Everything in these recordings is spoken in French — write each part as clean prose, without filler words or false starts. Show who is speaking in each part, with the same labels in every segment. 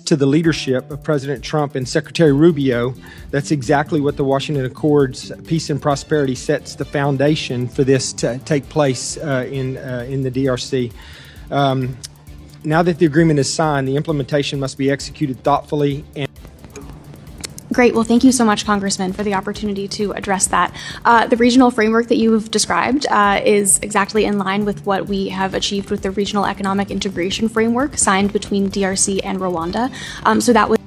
Speaker 1: to the leadership of President Trump and Secretary Rubio, that's exactly what the Washington Accords, peace and prosperity, sets the foundation for this to take place in the DRC. Now that the agreement is signed, the implementation must be executed thoughtfully and
Speaker 2: Great. Well, thank you so much, Congressman, for the opportunity to address that. The regional framework that you've described is exactly in line with what we have achieved with the Regional Economic Integration Framework signed between DRC and Rwanda. So that was.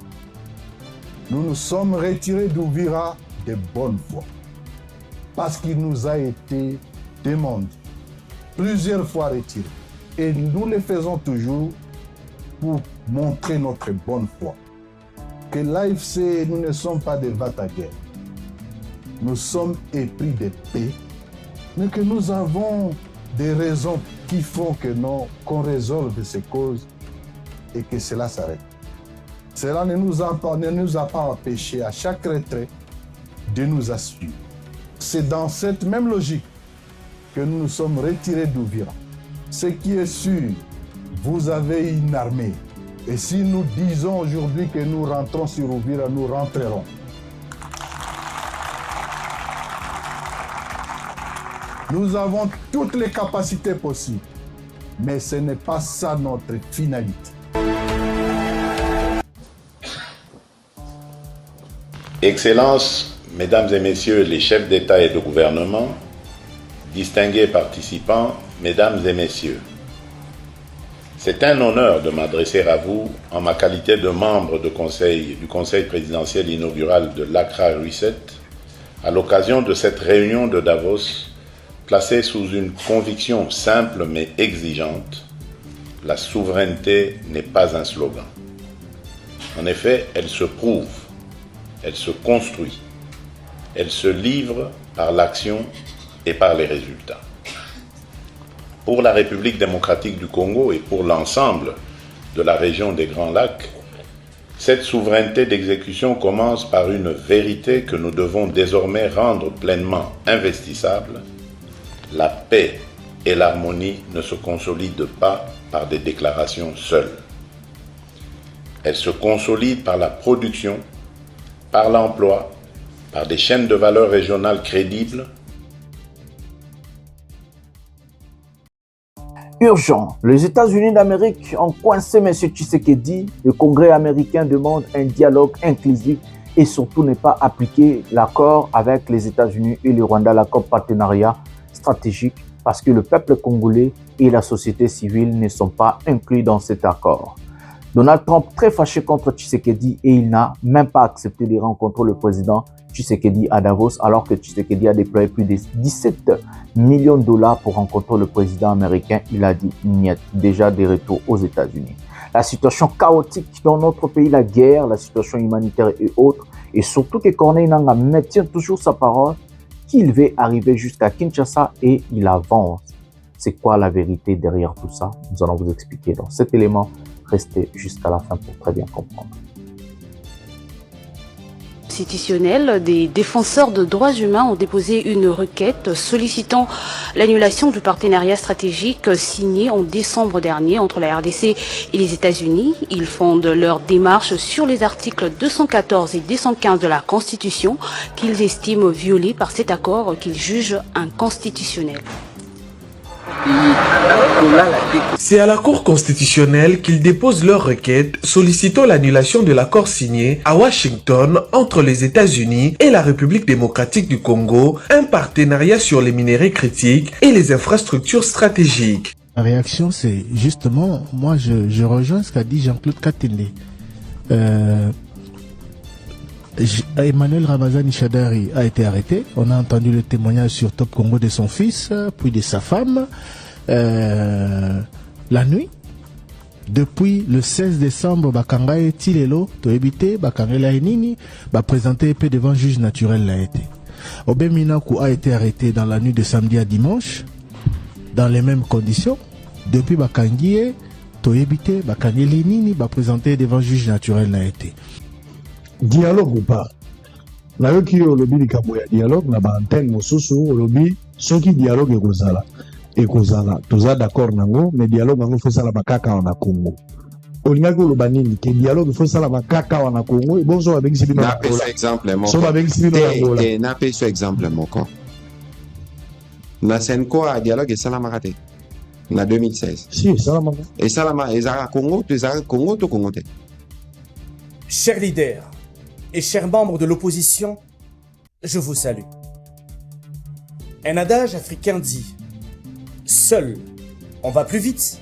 Speaker 3: Nous nous sommes retirés d'Uvira de bonne foi parce qu'il nous a été demandé plusieurs fois retirés. Et nous le faisons toujours pour montrer notre bonne foi. Que l'AFC, nous ne sommes pas des vata-guerre. Nous sommes épris de paix, mais que nous avons des raisons qui font qu'on résolve ces causes et que cela s'arrête. Cela ne nous a pas empêché à chaque retrait de nous assurer. C'est dans cette même logique que nous nous sommes retirés d'Uvira. Ce qui est sûr, vous avez une armée. Et si nous disons aujourd'hui que nous rentrons sur Uvira, nous rentrerons. Nous avons toutes les capacités possibles, mais ce n'est pas ça notre finalité.
Speaker 4: Excellences, Mesdames et Messieurs les chefs d'État et de gouvernement, distingués participants, Mesdames et Messieurs, c'est un honneur de m'adresser à vous en ma qualité de membre du Conseil présidentiel inaugural de l'Accra Reset à l'occasion de cette réunion de Davos placée sous une conviction simple mais exigeante. La souveraineté n'est pas un slogan. En effet, elle se prouve, elle se construit, elle se livre par l'action et par les résultats. Pour la République démocratique du Congo et pour l'ensemble de la région des Grands Lacs, cette souveraineté d'exécution commence par une vérité que nous devons désormais rendre pleinement investissable. La paix et l'harmonie ne se consolident pas par des déclarations seules. Elles se consolident par la production, par l'emploi, par des chaînes de valeur régionales crédibles.
Speaker 5: Urgent, les États-Unis d'Amérique ont coincé M. Tshisekedi. Le Congrès américain demande un dialogue inclusif et surtout ne pas appliquer l'accord avec les États-Unis et le Rwanda, l'accord partenariat stratégique, parce que le peuple congolais et la société civile ne sont pas inclus dans cet accord. Donald Trump très fâché contre Tshisekedi et il n'a même pas accepté de rencontrer le président Tshisekedi à Davos alors que Tshisekedi a déployé plus de 17 millions de dollars pour rencontrer le président américain. Il a dit niet, déjà de retour aux États-Unis. La situation chaotique dans notre pays, la guerre, la situation humanitaire et autres, et surtout que Corneille Nangaa maintient toujours sa parole qu'il va arriver jusqu'à Kinshasa et il avance. C'est quoi la vérité derrière tout ça? Nous allons vous expliquer dans cet élément. Restez jusqu'à la fin pour très bien comprendre.
Speaker 6: Constitutionnel, des défenseurs de droits humains ont déposé une requête sollicitant l'annulation du partenariat stratégique signé en décembre dernier entre la RDC et les États-Unis. Ils fondent leur démarche sur les articles 214 et 215 de la Constitution qu'ils estiment violés par cet accord qu'ils jugent inconstitutionnel.
Speaker 7: C'est à la Cour constitutionnelle qu'ils déposent leur requête sollicitant l'annulation de l'accord signé à Washington entre les États-Unis et la République démocratique du Congo, un partenariat sur les minerais critiques et les infrastructures stratégiques.
Speaker 8: La réaction, c'est justement, moi je rejoins ce qu'a dit Jean-Claude Katende. Emmanuel Ramazani Shadari a été arrêté. On a entendu le témoignage sur Top Congo de son fils, puis de sa femme, la nuit. Depuis le 16 décembre, Bakanga et Tilelo, Toebite, Bakanga et Nini, présenté épée devant juge naturel l'a été. Obé Minaku a été arrêté dans la nuit de samedi à dimanche, dans les mêmes conditions. Depuis Bakangie, Toebite, Bakanga et Nini, présenté devant juge naturel l'a été.
Speaker 9: Dialogue ou pas na yo ki olobi likambo ya dialogue na ba antenne mosusu olobi soki dialogue ekozala toza d'accord nango mais dialogue nango fosala bakaka na Congo olingaki oloba nini ke dialogue faut salama kaka wana Congo bonso babengisi bino na Angola
Speaker 10: exemple moko
Speaker 9: so babengisi bino na Angola
Speaker 10: napesa exemple moko na Senko a dialogue esalamaka te na 2016
Speaker 9: si esalamaka
Speaker 10: ezalaka Congo to Congo te.
Speaker 11: Chers leaders et chers membres de l'opposition, je vous salue. Un adage africain dit « Seul, on va plus vite,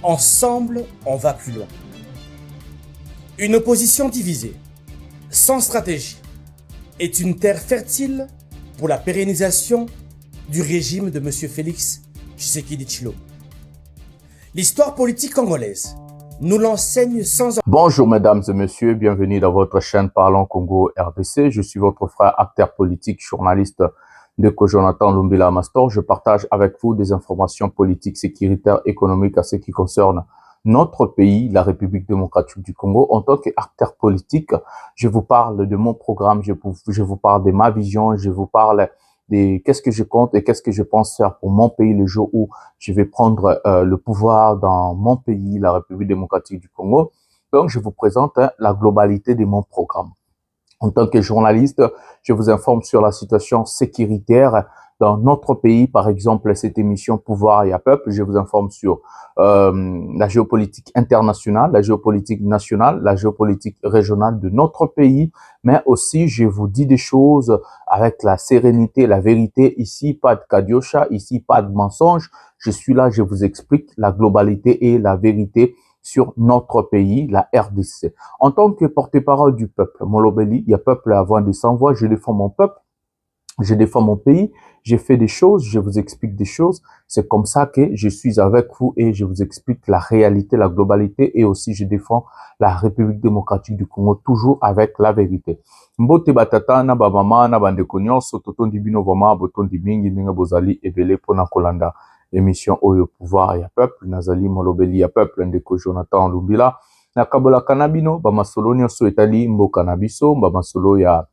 Speaker 11: ensemble, on va plus loin ». Une opposition divisée, sans stratégie, est une terre fertile pour la pérennisation du régime de M. Félix Tshisekedi Tshilombo. L'histoire politique congolaise nous l'enseigne sans...
Speaker 5: Bonjour mesdames et messieurs, bienvenue dans votre chaîne Parlons Congo RDC. Je suis votre frère, acteur politique, journaliste de Jonathan Lumbila Mastor. Je partage avec vous des informations politiques, sécuritaires, économiques à ce qui concerne notre pays, la République démocratique du Congo. En tant qu'acteur politique, je vous parle de mon programme, je vous parle de ma vision, je vous parle de qu'est-ce que je compte et qu'est-ce que je pense faire pour mon pays le jour où je vais prendre le pouvoir dans mon pays, la République démocratique du Congo. Donc, je vous présente la globalité de mon programme. En tant que journaliste, je vous informe sur la situation sécuritaire dans notre pays, par exemple, cette émission Pouvoir et à Peuple. Je vous informe sur la géopolitique internationale, la géopolitique nationale, la géopolitique régionale de notre pays, mais aussi je vous dis des choses avec la sérénité, la vérité. Ici, pas de kadiocha, ici, pas de mensonge. Je suis là, je vous explique la globalité et la vérité sur notre pays, la RDC. En tant que porte-parole du peuple, Molobeli, il y a peuple avant de s'envoie, je défends mon peuple, je défends mon pays, j'ai fait des choses, je vous explique des choses. C'est comme ça que je suis avec vous et je vous explique la réalité, la globalité et aussi je défends la République démocratique du Congo toujours avec la vérité. Mbote batata na ba mama na bandeko nyonso totondi bino vraiment botondi mingi ninga bozali ebele pona kolanda émission Oyo Pouvoir ya Peuple nazali Molobeli ya Peuple ndeko Jonathan Lumbila na kabola kanabino ba masolo nyonso etali mboka na biso ba masolo ya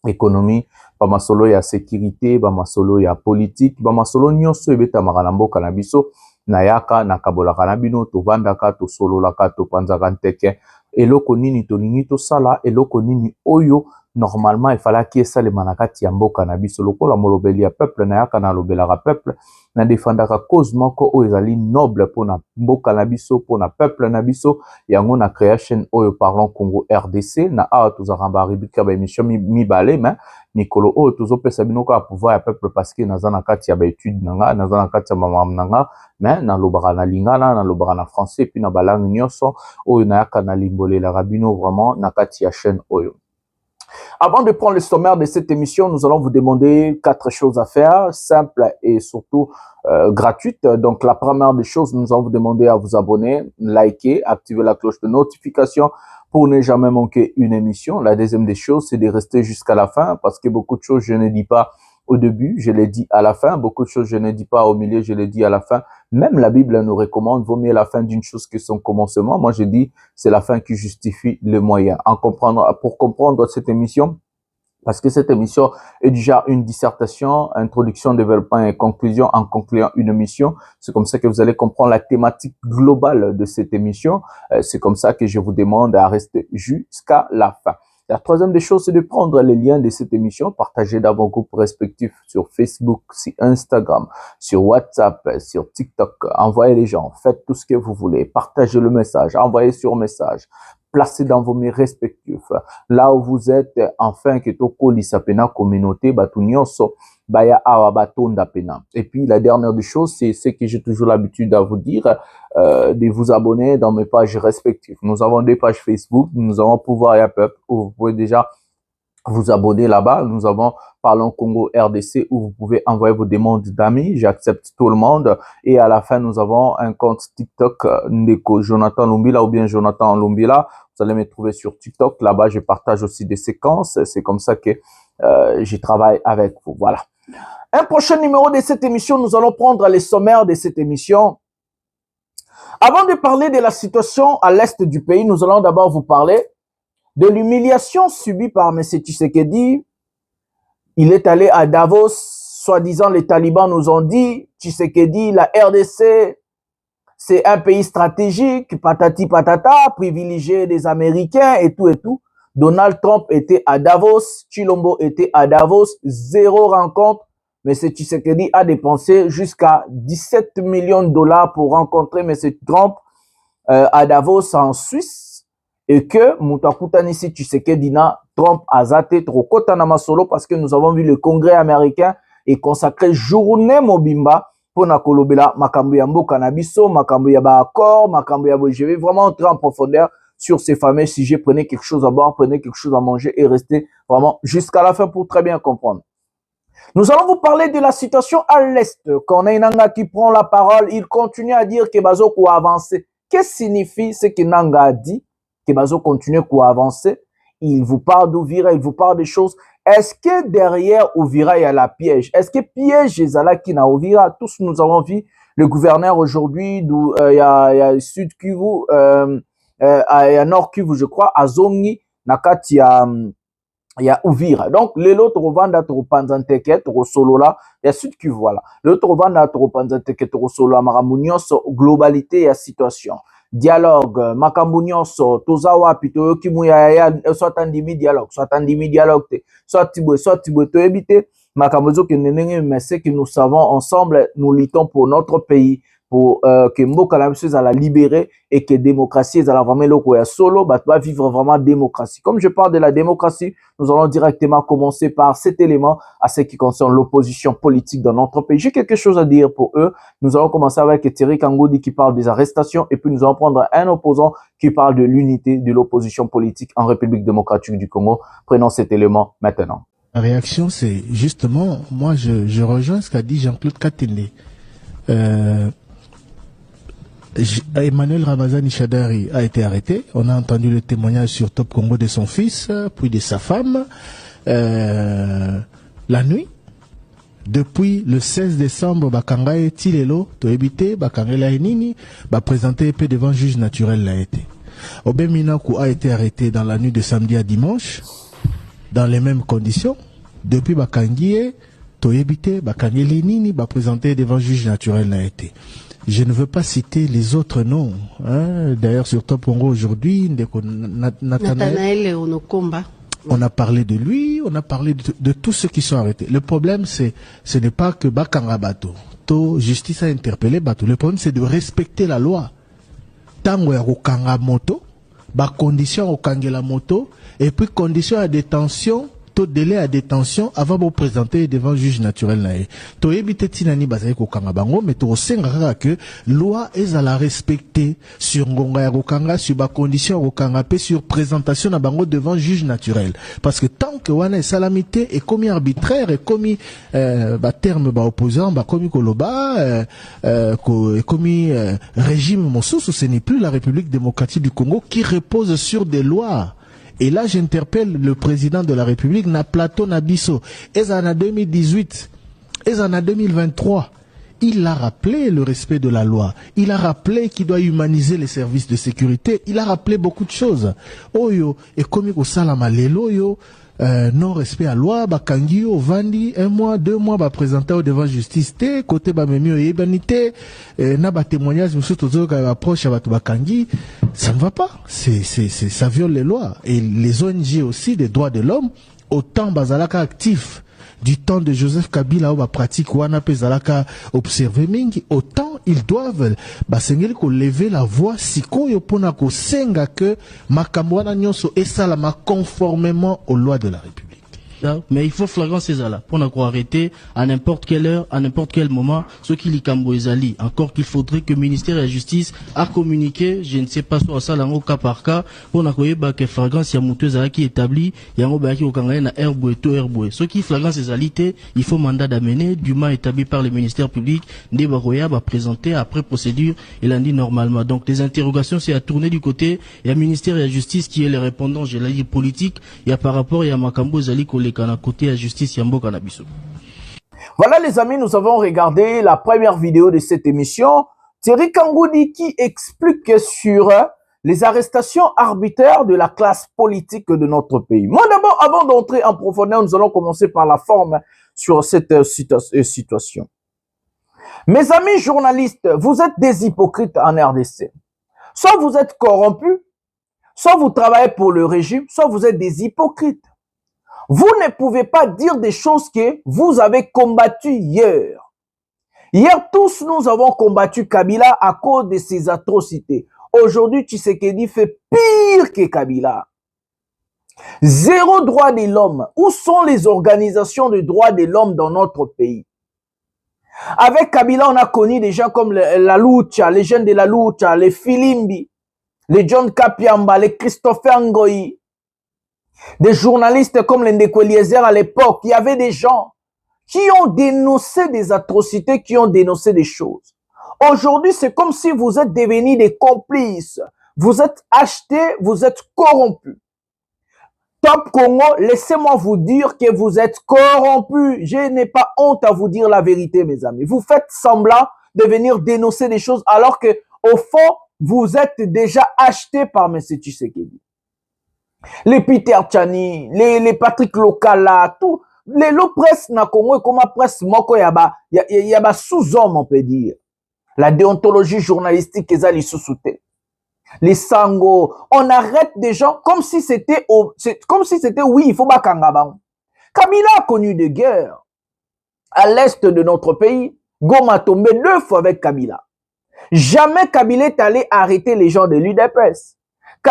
Speaker 5: économie, ba masolo ya sécurité, ba masolo ya politique, ba masolo nyonso ebeta na mboka na biso na yaka na kabola kanabino to vandaka to solo laka to panzaka nteke eloko nini tolingi to sala eloko nini oyo normalement il fallait que ça le manakati ya mboka na biso lokola Molobeli ya Peuple na yaka na lobelaka peuple na défendaka cause moko oyo ezali noble pona mboka na biso pona peuple na biso yango na création oyo Parlons Congo RDC na awa tozakamba ribika ba émission mibale mais Nikolo oyo tozopesa bino ka pouvoir ya peuple parce que naza na kati ya ba étude nanga naza na kati ya mamam nanga mais na lobaka na lingala na lobaka na français puis na balangue nyonso oyo na yaka na limbolela rabino vraiment na kati ya chaîne oyo. Avant de prendre le sommaire de cette émission, nous allons vous demander 4 choses à faire, simples et surtout gratuites. Donc, la première des choses, nous allons vous demander à vous abonner, liker, activer la cloche de notification pour ne jamais manquer une émission. La deuxième des choses, c'est de rester jusqu'à la fin parce que beaucoup de choses, je ne dis pas au début, je l'ai dit à la fin. Beaucoup de choses, je ne dis pas au milieu, je l'ai dit à la fin. Même la Bible nous recommande, vaut mieux la fin d'une chose que son commencement. Moi, je dis, c'est la fin qui justifie le moyen. Pour comprendre cette émission, parce que cette émission est déjà une dissertation, introduction, développement et conclusion, en concluant une émission. C'est comme ça que vous allez comprendre la thématique globale de cette émission. C'est comme ça que je vous demande à rester jusqu'à la fin. La troisième des choses, c'est de prendre les liens de cette émission, partager dans vos groupes respectifs sur Facebook, sur Instagram, sur WhatsApp, sur TikTok. Envoyez les gens, faites tout ce que vous voulez, partagez le message, envoyez sur message, placez dans vos mails respectifs. Là où vous êtes, enfin, que toko lisapena communauté, batunyoso, baya awa batonda pena. Et puis, la dernière des choses, c'est ce que j'ai toujours l'habitude à vous dire, de vous abonner dans mes pages respectives. Nous avons des pages Facebook, nous avons Pouvoir et Peuple, où vous pouvez déjà vous abonner là-bas. Nous avons Parlons Congo RDC, où vous pouvez envoyer vos demandes d'amis. J'accepte tout le monde. Et à la fin, nous avons un compte TikTok, Ndeko Jonathan Lumbila ou bien Jonathan Lumbila. Vous allez me trouver sur TikTok. Là-bas, je partage aussi des séquences. C'est comme ça que je travaille avec vous. Voilà. Un prochain numéro de cette émission, nous allons prendre les sommaires de cette émission. Avant de parler de la situation à l'est du pays, nous allons d'abord vous parler de l'humiliation subie par M. Tshisekedi. Il est allé à Davos, soi-disant les talibans nous ont dit, Tshisekedi, la RDC c'est un pays stratégique, patati patata, privilégié des Américains et tout et tout. Donald Trump était à Davos, Chilombo était à Davos, 0 rencontre. M. Tshisekedi a dépensé jusqu'à 17 millions de dollars pour rencontrer M. Trump à Davos en Suisse. Et que Moutakutanisi Tshisekedi na Trump a zaté trop kotanama solo parce que nous avons vu le Congrès américain et consacré journée mobimba pour na kolobela makambo ya mboka na biso, makambo ya ba accord, makambo ya je vais vraiment entrer en profondeur sur ces fameux sujets. Prenez quelque chose à boire, prenez quelque chose à manger et restez vraiment jusqu'à la fin pour très bien comprendre. Nous allons vous parler de la situation à l'Est. Quand Nanga qui prend la parole, il continue à dire que Bazoko a avancé. Qu'est-ce que signifie ce que Nanga a dit? Que Bazo continue à avancer. Il vous parle d'Ouvira, il vous parle des choses. Est-ce que derrière Ouvira, il y a la piège? Est-ce que piège est là qui n'a Ouvira? Tous nous avons vu le gouverneur aujourd'hui, il y a Sud Kivu, il y a Nord Kivu, je crois, à Zongi, Nakati, il y a Ouvira. Donc, l'autre revanda tropanzanteke, solola, il y a Sud Kivu, voilà. L'autre revanda tropanzanteke, solola, maramunios, globalité et situation. Dialogue, makambunios, tozawa, pito, kimuya, soit andimi dialogue, soit tibwe, to éviter, makambozo que mais c'est que nous savons ensemble, nous luttons pour notre pays, pour que Mboka la chose à la libérer et que démocratie est à la vraiment le solo, bah tu vas vivre vraiment démocratie. Comme je parle de la démocratie, nous allons directement commencer par cet élément à ce qui concerne l'opposition politique dans notre pays. J'ai quelque chose à dire pour eux. Nous allons commencer avec Thierry Kangoudi qui parle des arrestations et puis nous allons prendre un opposant qui parle de l'unité de l'opposition politique en République démocratique du Congo. Prenons cet élément maintenant.
Speaker 8: La réaction, c'est justement, moi je rejoins ce qu'a dit Jean-Claude Katende. Emmanuel Ramazani Chadari a été arrêté. On a entendu le témoignage sur Top Congo de son fils, puis de sa femme. La nuit, depuis le 16 décembre, Bakangaye Tilelo, Toebite, Bakangela Nini, présenté épée devant juge naturel l'a été. Obeminaku a été arrêté dans la nuit de samedi à dimanche, dans les mêmes conditions. Depuis Bakangiye, Toebite, Bakangela Nini, présenté devant juge naturel l'a été. Je ne veux pas citer les autres noms. Hein. D'ailleurs, sur Top Congo aujourd'hui, Nathanaël
Speaker 12: Onokomba.
Speaker 8: On a parlé de lui, on a parlé de tous ceux qui sont arrêtés. Le problème, ce n'est pas que Bakanga Bato, justice a interpellé Bato. Le problème, c'est de respecter la loi. Tango ya Rokanga moto, condition Rokangela moto, et puis condition à détention, délai à détention avant de présenter devant juge naturel nae. To ebite tinani bazai ko kanga bango mais to senga que loi est à la respecter sur ngonga ya kokanga sur ba condition kokanga pe sur présentation na bango devant juge naturel parce que tant que wana salamité est commis arbitraire et commis terme opposant commis koloba commis régime mosusu, ce n'est plus la République démocratique du Congo qui repose sur des lois. Et là, j'interpelle le président de la République, na plateau Nabiso. Et en 2018, et en 2023, il a rappelé le respect de la loi. Il a rappelé qu'il doit humaniser les services de sécurité. Il a rappelé beaucoup de choses. Oyo, et comme il salama lelo yo, non-respect à loi, bakangi au vandi, 1 mois, 2 mois, présenté au devant justice, te, côté bamemi yebanité, na témoignage, monsieur Tozo, approche à bakangi, ça ne va pas. Ça viole les lois. Et les ONG aussi, des droits de l'homme, autant bazalaka actif, du temps de Joseph Kabila, où pratique wana pezalaka observer mingi, autant ils doivent lever la voix siko yopona ko senga que makamwana nyonso esalama conformément aux lois de la République.
Speaker 12: Mais il faut flagrant ces là pour nous arrêter à n'importe quelle heure, à n'importe quel moment, ce qui li kambo ezali. Encore qu'il faudrait que le ministère de la Justice a communiqué, je ne sais pas sur ça, là, cas par cas, pour nous koyeba que flagrance ya mutu ezala qui établi, yango ba ki okanga na herboué to herboué. Ce qui flagrance ezalité, il faut mandat d'amener, dûment établi par le ministère public, des baroya va présenter après procédure, il a dit normalement. Donc les interrogations c'est à tourner du côté, il y a le ministère de la Justice qui est le répondant, je l'ai dit politique, il y a par rapport, il y a makambo ezali côté à justice Yambo Kanabiso.
Speaker 5: Voilà les amis, nous avons regardé la première vidéo de cette émission. Thierry Kangoudi qui explique sur les arrestations arbitraires de la classe politique de notre pays. Moi d'abord, avant d'entrer en profondeur, nous allons commencer par la forme sur cette situation. Mes amis journalistes, vous êtes des hypocrites en RDC. Soit vous êtes corrompus, soit vous travaillez pour le régime, soit vous êtes des hypocrites. Vous ne pouvez pas dire des choses que vous avez combattues hier. Hier, tous nous avons combattu Kabila à cause de ses atrocités. Aujourd'hui, Tshisekedi fait pire que Kabila. Zéro droit de l'homme. Où sont les organisations de droits de l'homme dans notre pays? Avec Kabila, on a connu des gens comme la Lucha, les jeunes de la Lucha, les Filimbi, les John Kapiamba, les Christopher Ngoyi, des journalistes comme les Ndeko Eliezer à l'époque. Il y avait des gens qui ont dénoncé des atrocités, qui ont dénoncé des choses. Aujourd'hui, c'est comme si vous êtes devenus des complices. Vous êtes achetés, vous êtes corrompus. Top Congo, laissez-moi vous dire que vous êtes corrompus. Je n'ai pas honte à vous dire la vérité, mes amis. Vous faites semblant de venir dénoncer des choses alors que, au fond, vous êtes déjà achetés par M. Tshisekedi. Les Peter Tchani, les Patrick Lokala, tout. Les presse na Congo, comme presse moko yaba sous-homme, on peut dire. La déontologie journalistique, ezali sous-souté. Les Sango, on arrête des gens comme si c'était, oui, il faut pas Kangabang. Kabila a connu des guerres à l'est de notre pays. Goma a tombé 2 fois avec Kabila. Jamais Kabila est allé arrêter les gens de l'UDPS.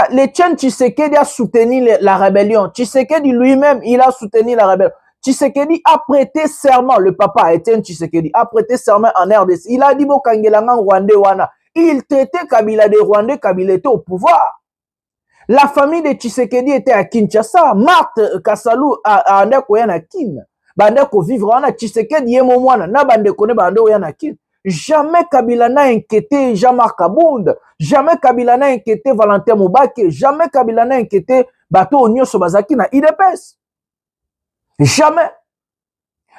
Speaker 5: Les Tchènes Tshisekedi a soutenu la rébellion. Tshisekedi lui-même, il a soutenu la rébellion. Tshisekedi a prêté serment, le papa Etienne Tshisekedi a prêté serment en RDC. Il a dit bon Kangelangan Rwandais wana. Il traitait Kabila des Rwandais, Kabila était au pouvoir. La famille de Tshisekedi était à Kinshasa. Marthe Kassalou a Andeko yana Kin. Bandeko vivre wana Tshisekedi yemo mwana na bandeko ne bandeko yana Kin. Jamais Kabila n'a inquiété Jean-Marc Abound. Jamais Kabila n'a inquiété Valentin Moubake. Jamais Kabila n'a inquiété Bato Onyo Sobazaki na IDPS. Jamais.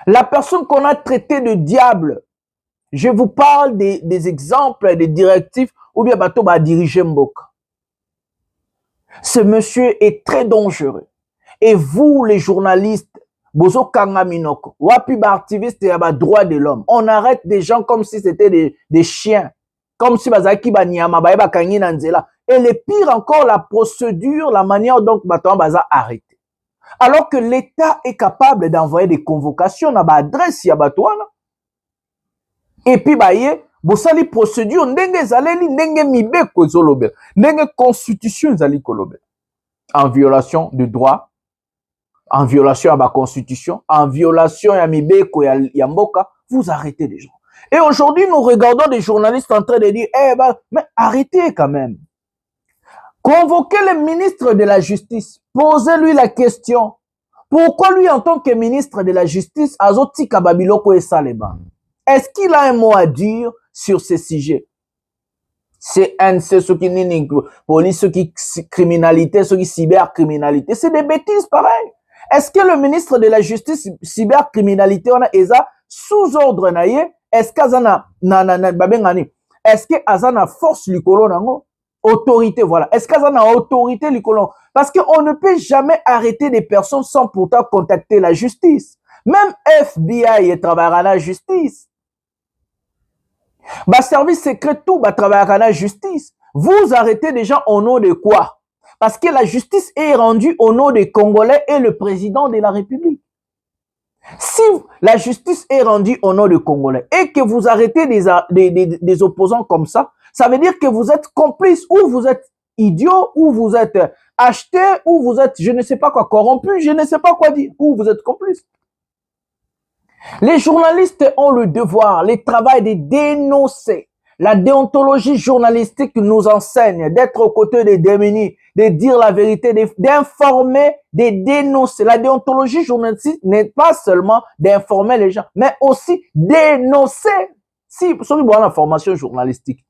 Speaker 5: La personne qu'on a traité de diable, je vous parle des exemples, des directives, ou bien Bato va diriger Mboka. Ce monsieur est très dangereux. Et vous, les journalistes, Bozo Kangaminoko, Wapi activiste et droit de l'homme, on arrête des gens comme si c'était des chiens. Comme si Bazaki Banyama, Baeba Kangi Nanzela. Et le pire encore, la procédure, la manière dont Bato Baza arrêté. Alors que l'État est capable d'envoyer des convocations à l'adresse ya Batouana. Et puis, baye, bosali procédure, ndenge zaleli, ndenge mibe kozolobe, ndenge constitution zali kolobe. En violation de droit, en violation à la constitution, en violation à mibe ko ya mboka, vous arrêtez les gens. Et aujourd'hui, nous regardons des journalistes en train de dire, mais arrêtez quand même. Convoquez le ministre de la Justice. Posez-lui la question. Pourquoi lui, en tant que ministre de la Justice, Azoti Kababiloko et Saleba? Est-ce qu'il a un mot à dire sur ces sujets? C'est ce qui n'est police, ce qui criminalité, ce qui cybercriminalité. C'est des bêtises pareilles. Est-ce que le ministre de la Justice, cybercriminalité, on a ESA sous ordre naïe? Est-ce qu'Azana, est-ce que Azana force l'icolo nango? Autorité, voilà. Est-ce qu'Azana autorité l'icolo? Parce qu'on ne peut jamais arrêter des personnes sans pourtant contacter la justice. Même FBI travaille à la justice. Bah, service secret tout, bah, travaille à la justice. Vous arrêtez des gens au nom de quoi? Parce que la justice est rendue au nom des Congolais et le président de la République. Si la justice est rendue au nom des Congolais et que vous arrêtez des opposants comme ça, ça veut dire que vous êtes complice ou vous êtes idiot ou vous êtes acheté ou vous êtes, je ne sais pas quoi, corrompu, je ne sais pas quoi dire, ou vous êtes complice. Les journalistes ont le devoir, le travail de dénoncer. La déontologie journalistique nous enseigne d'être aux côtés des démunis, de dire la vérité, d'informer, de dénoncer. La déontologie journalistique n'est pas seulement d'informer les gens, mais aussi dénoncer. Si vous avez la formation journalistique,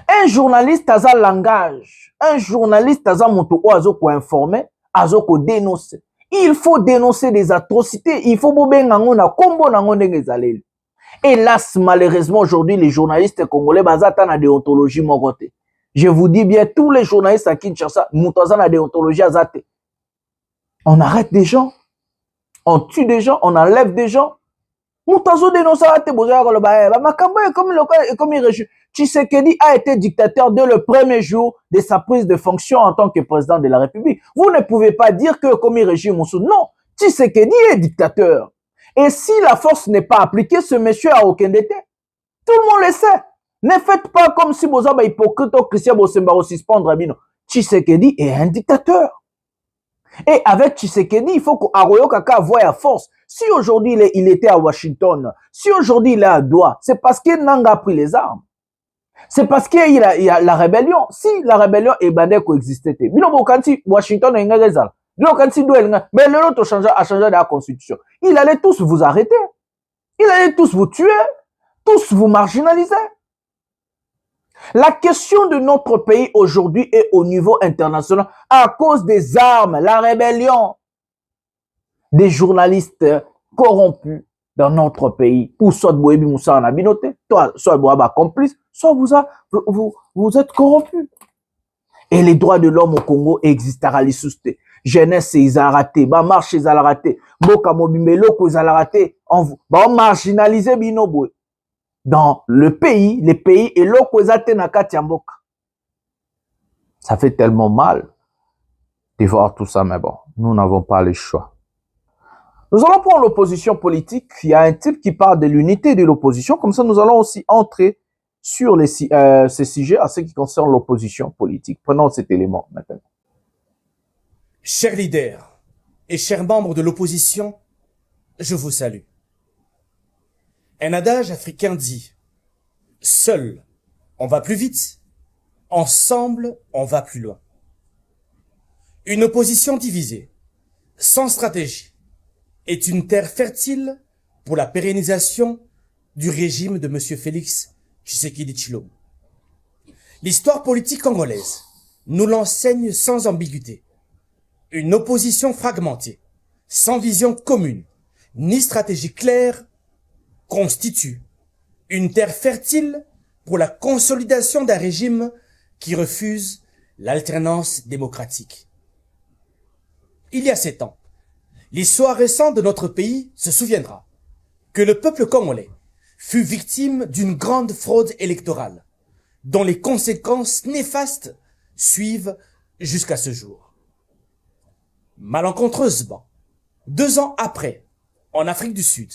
Speaker 5: un journaliste a un langage, un journaliste a un moto ko informer, ko dénoncer. Il faut dénoncer des atrocités, il faut hélas, malheureusement, aujourd'hui, les journalistes congolais bazata na déontologie mogote. Je vous dis bien, tous les journalistes à Kinshasa, moutaza na déontologie azate. On arrête des gens, on tue des gens, on enlève des gens. Moutazo dénonce à Teboza Kolobae. Makambo est comme il régime. Tshisekedi a été dictateur dès le premier jour de sa prise de fonction en tant que président de la République. Vous ne pouvez pas dire que comme il régime Moussou. Non, Tshisekedi est dictateur. Et si la force n'est pas appliquée, ce monsieur a aucun dété. Tout le monde le sait. Ne faites pas comme si vous avez hypocrite ou Christian Bosemba aussi suspendre Rabino. Tshisekedi est un dictateur. Et avec Tshisekedi, il faut qu'Aroyo Kaka voie à force. Si aujourd'hui il était à Washington, si aujourd'hui il est à Doha, c'est parce que Nanga a pris les armes. C'est parce qu'il y a la rébellion. Si la rébellion est bandée coexistait, Washington est mais l'autre a changé de la constitution. Il allait tous vous arrêter. Il allait tous vous tuer. Tous vous marginaliser. La question de notre pays aujourd'hui est au niveau international à cause des armes, la rébellion des journalistes corrompus dans notre pays. Ou soit Boebi Moussa en abinoté, soit Boaba complice, soit vous êtes corrompus. Et les droits de l'homme au Congo existent à l'issouste. Jeunesse, ils ont raté. Ba marche, ils ont raté. Boka Mobimelo, ils ont raté. On marginalisé Binobo. Dans le pays, les pays, et ça fait tellement mal de voir tout ça, mais bon, nous n'avons pas le choix. Nous allons prendre l'opposition politique. Il y a un type qui parle de l'unité de l'opposition. Comme ça, nous allons aussi entrer sur ces sujets à ce qui concerne l'opposition politique. Prenons cet élément maintenant.
Speaker 11: Chers leaders et chers membres de l'opposition, je vous salue. Un adage africain dit « Seul, on va plus vite. Ensemble, on va plus loin. » Une opposition divisée, sans stratégie, est une terre fertile pour la pérennisation du régime de M. Félix Tshisekedi Tshilombo. L'histoire politique congolaise nous l'enseigne sans ambiguïté. Une opposition fragmentée, sans vision commune, ni stratégie claire, constitue une terre fertile pour la consolidation d'un régime qui refuse l'alternance démocratique. Il y a 7 ans, l'histoire récente de notre pays se souviendra que le peuple congolais fut victime d'une grande fraude électorale, dont les conséquences néfastes suivent jusqu'à ce jour. Malencontreusement, 2 ans après, en Afrique du Sud,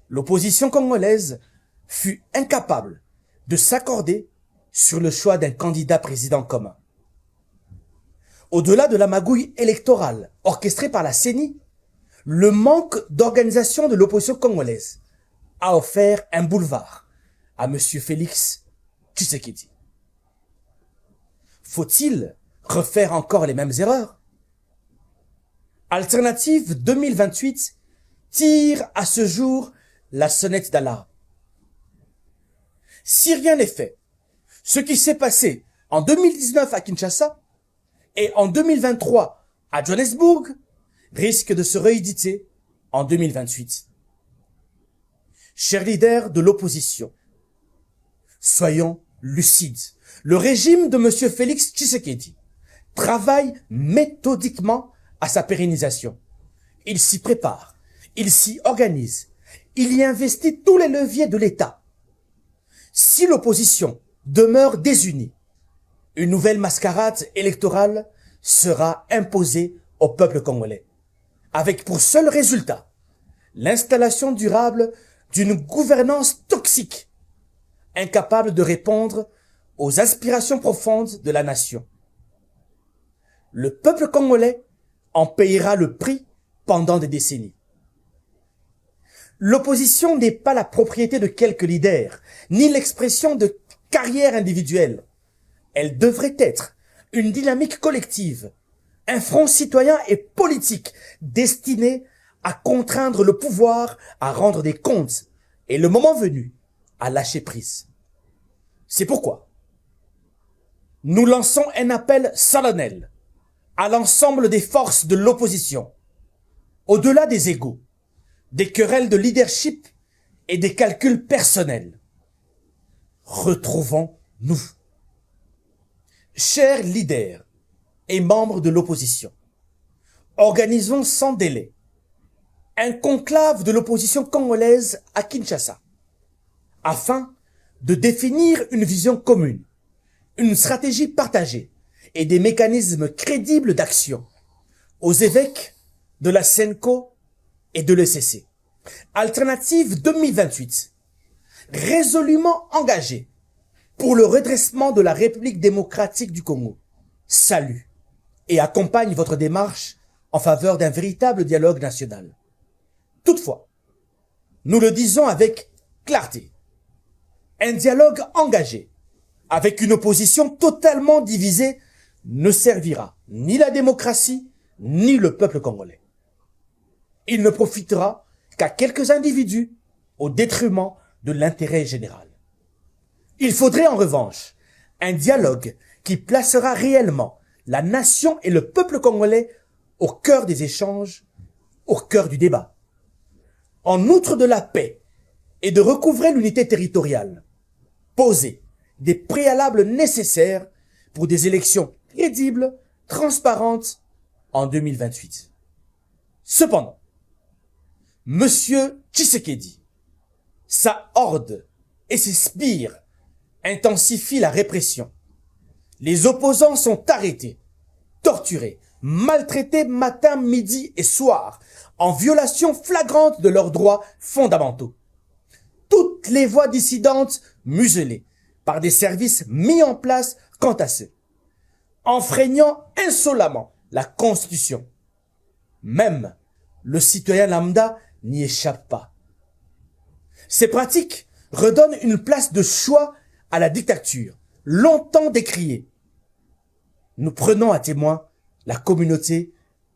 Speaker 11: l'opposition congolaise fut incapable de s'accorder sur le choix d'un candidat président commun. Au-delà de la magouille électorale orchestrée par la CENI, le manque d'organisation de l'opposition congolaise a offert un boulevard à M. Félix Tshisekedi. Faut-il refaire encore les mêmes erreurs? Alternative 2028 tire à ce jour la sonnette d'alarme. Si rien n'est fait, ce qui s'est passé en 2019 à Kinshasa et en 2023 à Johannesburg risque de se rééditer en 2028. Chers leaders de l'opposition, soyons lucides. Le régime de M. Félix Tshisekedi travaille méthodiquement à sa pérennisation. Il s'y prépare, il s'y organise, il y investit tous les leviers de l'État. Si l'opposition demeure désunie, une nouvelle mascarade électorale sera imposée au peuple congolais, avec pour seul résultat l'installation durable d'une gouvernance toxique, incapable de répondre aux aspirations profondes de la nation. Le peuple congolais en payera le prix pendant des décennies. L'opposition n'est pas la propriété de quelques leaders, ni l'expression de carrières individuelles. Elle devrait être une dynamique collective, un front citoyen et politique destiné à contraindre le pouvoir à rendre des comptes et, le moment venu, à lâcher prise. C'est pourquoi nous lançons un appel solennel à l'ensemble des forces de l'opposition, au-delà des égos, des querelles de leadership et des calculs personnels. Retrouvons-nous. Chers leaders et membres de l'opposition, organisons sans délai un conclave de l'opposition congolaise à Kinshasa, afin de définir une vision commune, une stratégie partagée et des mécanismes crédibles d'action aux évêques de la SENCO et de l'ECC. Alternative 2028, résolument engagée pour le redressement de la République démocratique du Congo, salue et accompagne votre démarche en faveur d'un véritable dialogue national. Toutefois, nous le disons avec clarté, un dialogue engagé avec une opposition totalement divisée ne servira ni la démocratie ni le peuple congolais. Il ne profitera qu'à quelques individus au détriment de l'intérêt général. Il faudrait en revanche un dialogue qui placera réellement la nation et le peuple congolais au cœur des échanges, au cœur du débat. En outre de la paix et de recouvrer l'unité territoriale, poser des préalables nécessaires pour des élections crédibles, transparentes en 2028. Cependant, Monsieur Tshisekedi, sa horde et ses sbires intensifient la répression. Les opposants sont arrêtés, torturés, maltraités matin, midi et soir, en violation flagrante de leurs droits fondamentaux. Toutes les voix dissidentes muselées par des services mis en place quant à ceux, enfreignant insolemment la Constitution. Même le citoyen lambda n'y échappe pas. Ces pratiques redonnent une place de choix à la dictature, longtemps décriée. Nous prenons à témoin la communauté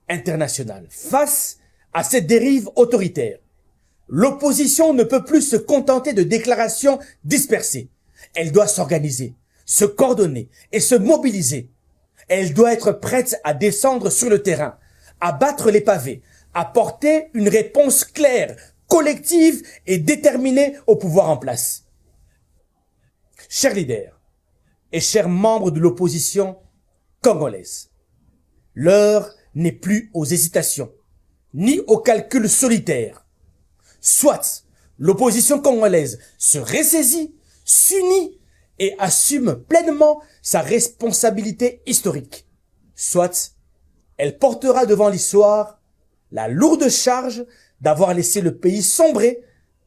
Speaker 11: internationale. Face à cette dérive autoritaire, l'opposition ne peut plus se contenter de déclarations dispersées. Elle doit s'organiser, se coordonner et se mobiliser. Elle doit être prête à descendre sur le terrain, à battre les pavés, à porter une réponse claire, collective et déterminée au pouvoir en place. Chers leaders et chers membres de l'opposition congolaise, l'heure n'est plus aux hésitations, ni aux calculs solitaires. Soit l'opposition congolaise se ressaisit, s'unit et assume pleinement sa responsabilité historique. Soit elle portera devant l'histoire la lourde charge d'avoir laissé le pays sombrer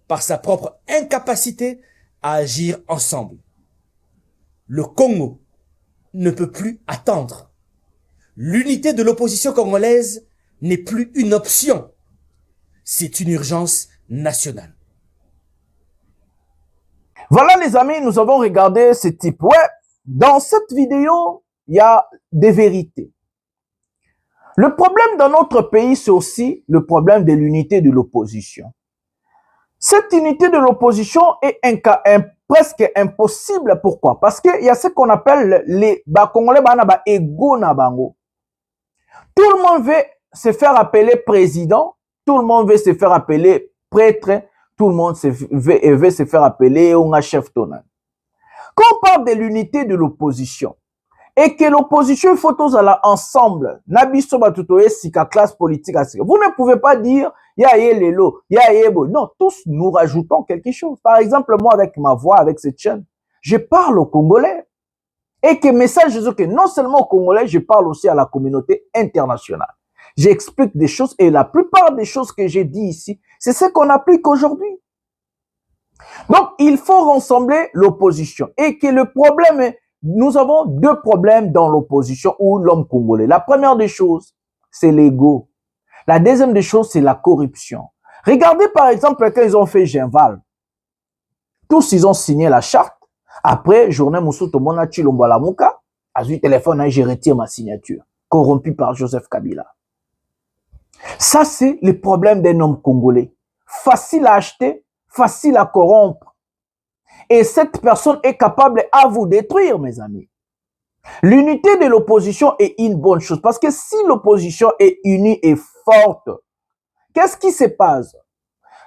Speaker 11: par sa propre incapacité à agir ensemble. Le Congo ne peut plus attendre. L'unité de l'opposition congolaise n'est plus une option. C'est une urgence nationale.
Speaker 5: Voilà les amis, nous avons regardé ce type. Ouais, dans cette vidéo, il y a des vérités. Le problème dans notre pays, c'est aussi le problème de l'unité de l'opposition. Cette unité de l'opposition est presque impossible. Pourquoi? Parce qu'il y a ce qu'on appelle les Congolais ego na bango. Tout le monde veut se faire appeler président, tout le monde veut se faire appeler prêtre, tout le monde veut se faire appeler un chef tonal. Quand on parle de l'unité de l'opposition, et que l'opposition faut tous aller ensemble, classe politique, vous ne pouvez pas dire non, tous nous rajoutons quelque chose. Par exemple, moi avec ma voix, avec cette chaîne, je parle aux Congolais. Et que message je dis que non seulement aux Congolais, je parle aussi à la communauté internationale. J'explique des choses et la plupart des choses que j'ai dit ici, c'est ce qu'on applique aujourd'hui. Donc, il faut rassembler l'opposition. Et que le problème est, nous avons deux problèmes dans l'opposition ou l'homme congolais. La première des choses, c'est l'ego. La deuxième des choses, c'est la corruption. Regardez par exemple quand ils ont fait Genval. Tous, ils ont signé la charte. Après, journée Moussouto Mona Chilombo Lamuka, a eu téléphone, je retire ma signature. Corrompu par Joseph Kabila. Ça, c'est le problème d'un homme congolais. Facile à acheter, facile à corrompre. Et cette personne est capable à vous détruire, mes amis. L'unité de l'opposition est une bonne chose. Parce que si l'opposition est unie et forte, qu'est-ce qui se passe?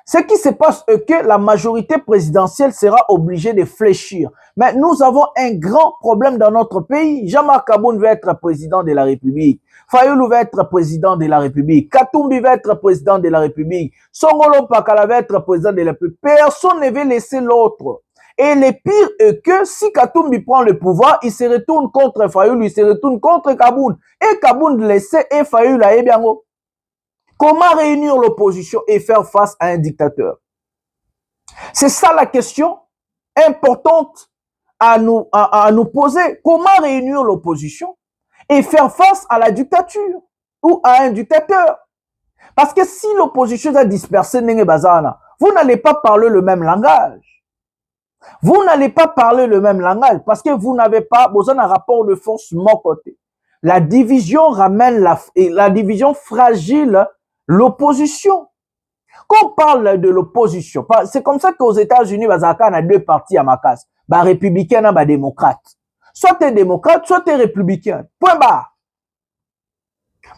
Speaker 5: Ce qui se passe est que la majorité présidentielle sera obligée de fléchir. Mais nous avons un grand problème dans notre pays. Jean-Marc Aboun veut être président de la République. Fayoulou veut être président de la République. Katumbi veut être président de la République. Songolo Pakala veut être président de la République. Personne ne veut laisser l'autre. Et le pire est que si Katumbi prend le pouvoir, il se retourne contre Fayoulou, il se retourne contre Kaboun. Et Kaboun laisse et Fayoulou a biango. Comment réunir l'opposition et faire face à un dictateur? C'est ça la question importante à nous poser. Comment réunir l'opposition et faire face à la dictature ou à un dictateur? Parce que si l'opposition est dispersée, vous n'allez pas parler le même langage. Vous n'allez pas parler le même langage parce que vous n'avez pas besoin d'un rapport de force mon côté. La division ramène la division fragile l'opposition. Quand on parle de l'opposition, c'est comme ça qu'aux États-Unis, on a deux partis à ma case. Républicain et démocrate. Soit tu es démocrate, soit tu es républicain. Point barre.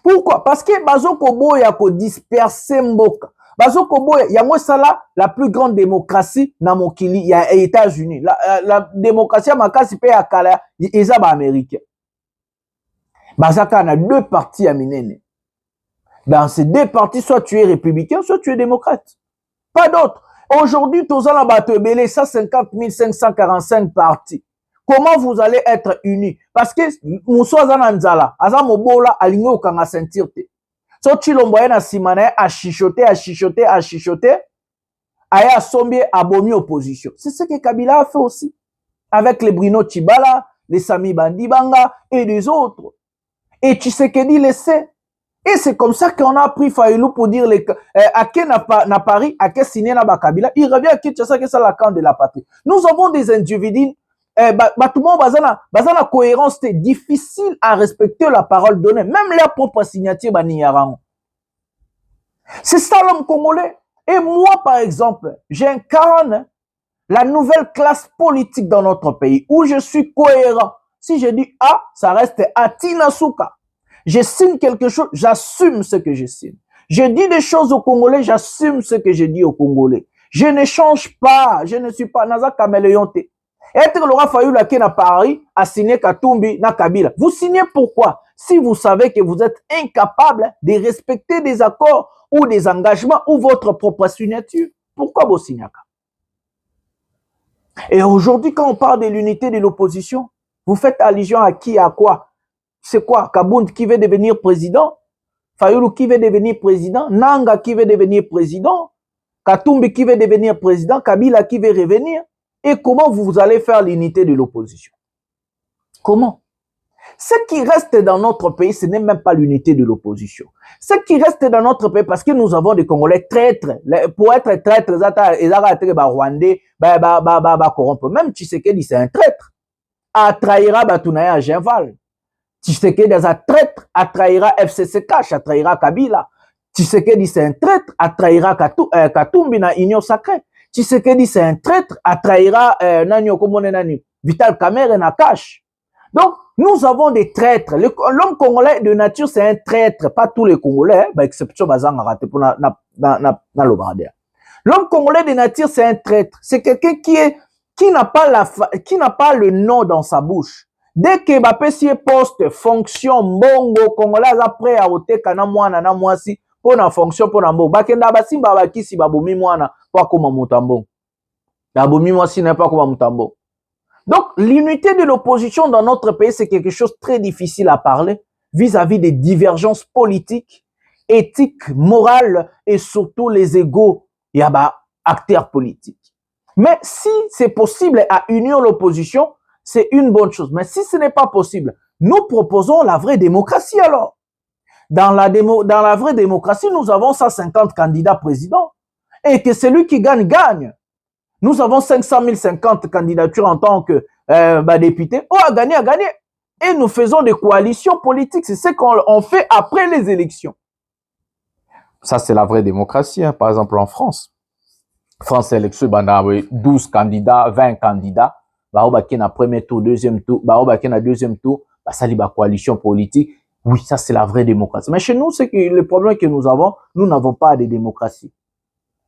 Speaker 5: Pourquoi? Parce que Bazokobo y a dispersé Mboka. Bazokobo y a ça la plus grande démocratie dans mon kili, il y a les États-Unis. La démocratie à ma case, c'est pas à Kala, ils sont américains. Bazaka a deux partis à Minene. Dans ces deux partis, soit tu es républicain, soit tu es démocrate. Pas d'autre. Aujourd'hui, tous en bateau belé, 150 545 partis. Comment vous allez être unis? Parce que, Moussa Zananzala, Azamobola, aligné au Kanga sentirte. So, Chilomboye na simane, à chichoter, aya sombier, abomi opposition. C'est ce que Kabila a fait aussi. Avec les Bruno Tchibala, les Sami Bandibanga et les autres. Et Tshisekedi le sait. Et c'est comme ça qu'on a pris Fayoulou pour dire à qui n'a Paris, à qui signé na Bakabila, il revient à Kinshasa que c'est la camp de la patrie. Nous avons des individus, tout le monde bazana cohérence, c'est difficile à respecter la parole donnée, même leur propre signature baniyarango. C'est ça l'homme congolais. Et moi, par exemple, j'incarne la nouvelle classe politique dans notre pays, où je suis cohérent. Si je dis A, ça reste Atina Souka. Je signe quelque chose, j'assume ce que je signe. Je dis des choses aux Congolais, j'assume ce que je dis aux Congolais. Je ne change pas, je ne suis pas Naza Kaméléonte. Être Laura Fayoulou qui n'a Paris a signé Katumbi na Kabila. Vous signez pourquoi? Si vous savez que vous êtes incapable de respecter des accords ou des engagements ou votre propre signature, pourquoi vous signez? Et aujourd'hui, quand on parle de l'unité de l'opposition, vous faites allusion à qui, à quoi? C'est quoi? Kabound qui veut devenir président? Fayoulou qui veut devenir président? Nanga qui veut devenir président? Katumbi qui veut devenir président? Kabila qui veut revenir? Et comment vous allez faire l'unité de l'opposition? Comment? Ce qui reste dans notre pays, ce n'est même pas l'unité de l'opposition. Ce qui reste dans notre pays, parce que nous avons des Congolais traîtres. Pour être traître, ils ont Rwandais, corrompre. Même Tshisekedi, c'est un traître. A trahira Batunaïa à Genval. Tshisekedi est un traître, a trahira FCC Cash, a trahira Kabila. Tshisekedi c'est un traître, a trahira Katumbi na Union Sacrée. Tshisekedi c'est un traître, a trahira Vital Kamerhe na Cash. Donc, nous avons des traîtres. L'homme congolais de nature, c'est un traître. Pas tous les Congolais, exception Bazang a raté pour l'Obradea. L'homme congolais de nature, c'est un traître. C'est quelqu'un qui n'a pas le nom dans sa bouche. Dès que Mbappé si poste, fonction, mbongo, congolais après à ote kana mwana na mwasi, pour la fonction, pour la mbongo. Bakenda basimba bakisi babomi mwana, pas comme mutambo. Babomi mwasi n'est pas comme mutambo. Donc, l'unité de l'opposition dans notre pays, c'est quelque chose de très difficile à parler vis-à-vis des divergences politiques, éthiques, morales et surtout les égos, il y a acteurs politiques. Mais si c'est possible à unir l'opposition, c'est une bonne chose. Mais si ce n'est pas possible, nous proposons la vraie démocratie alors. Dans la vraie démocratie, nous avons 150 candidats présidents et que celui qui gagne, gagne. Nous avons 500 050 candidatures en tant que député. Oh, a gagné, a gagné. Et nous faisons des coalitions politiques. C'est ce qu'on fait après les élections. Ça, c'est la vraie démocratie. Hein. Par exemple, en France. France élection, 12 candidats, 20 candidats. Qui na premier tour, deuxième tour, qui na deuxième tour, ça li coalition politique. Oui, ça, c'est la vraie démocratie. Mais chez nous, c'est que le problème que nous n'avons pas de démocratie.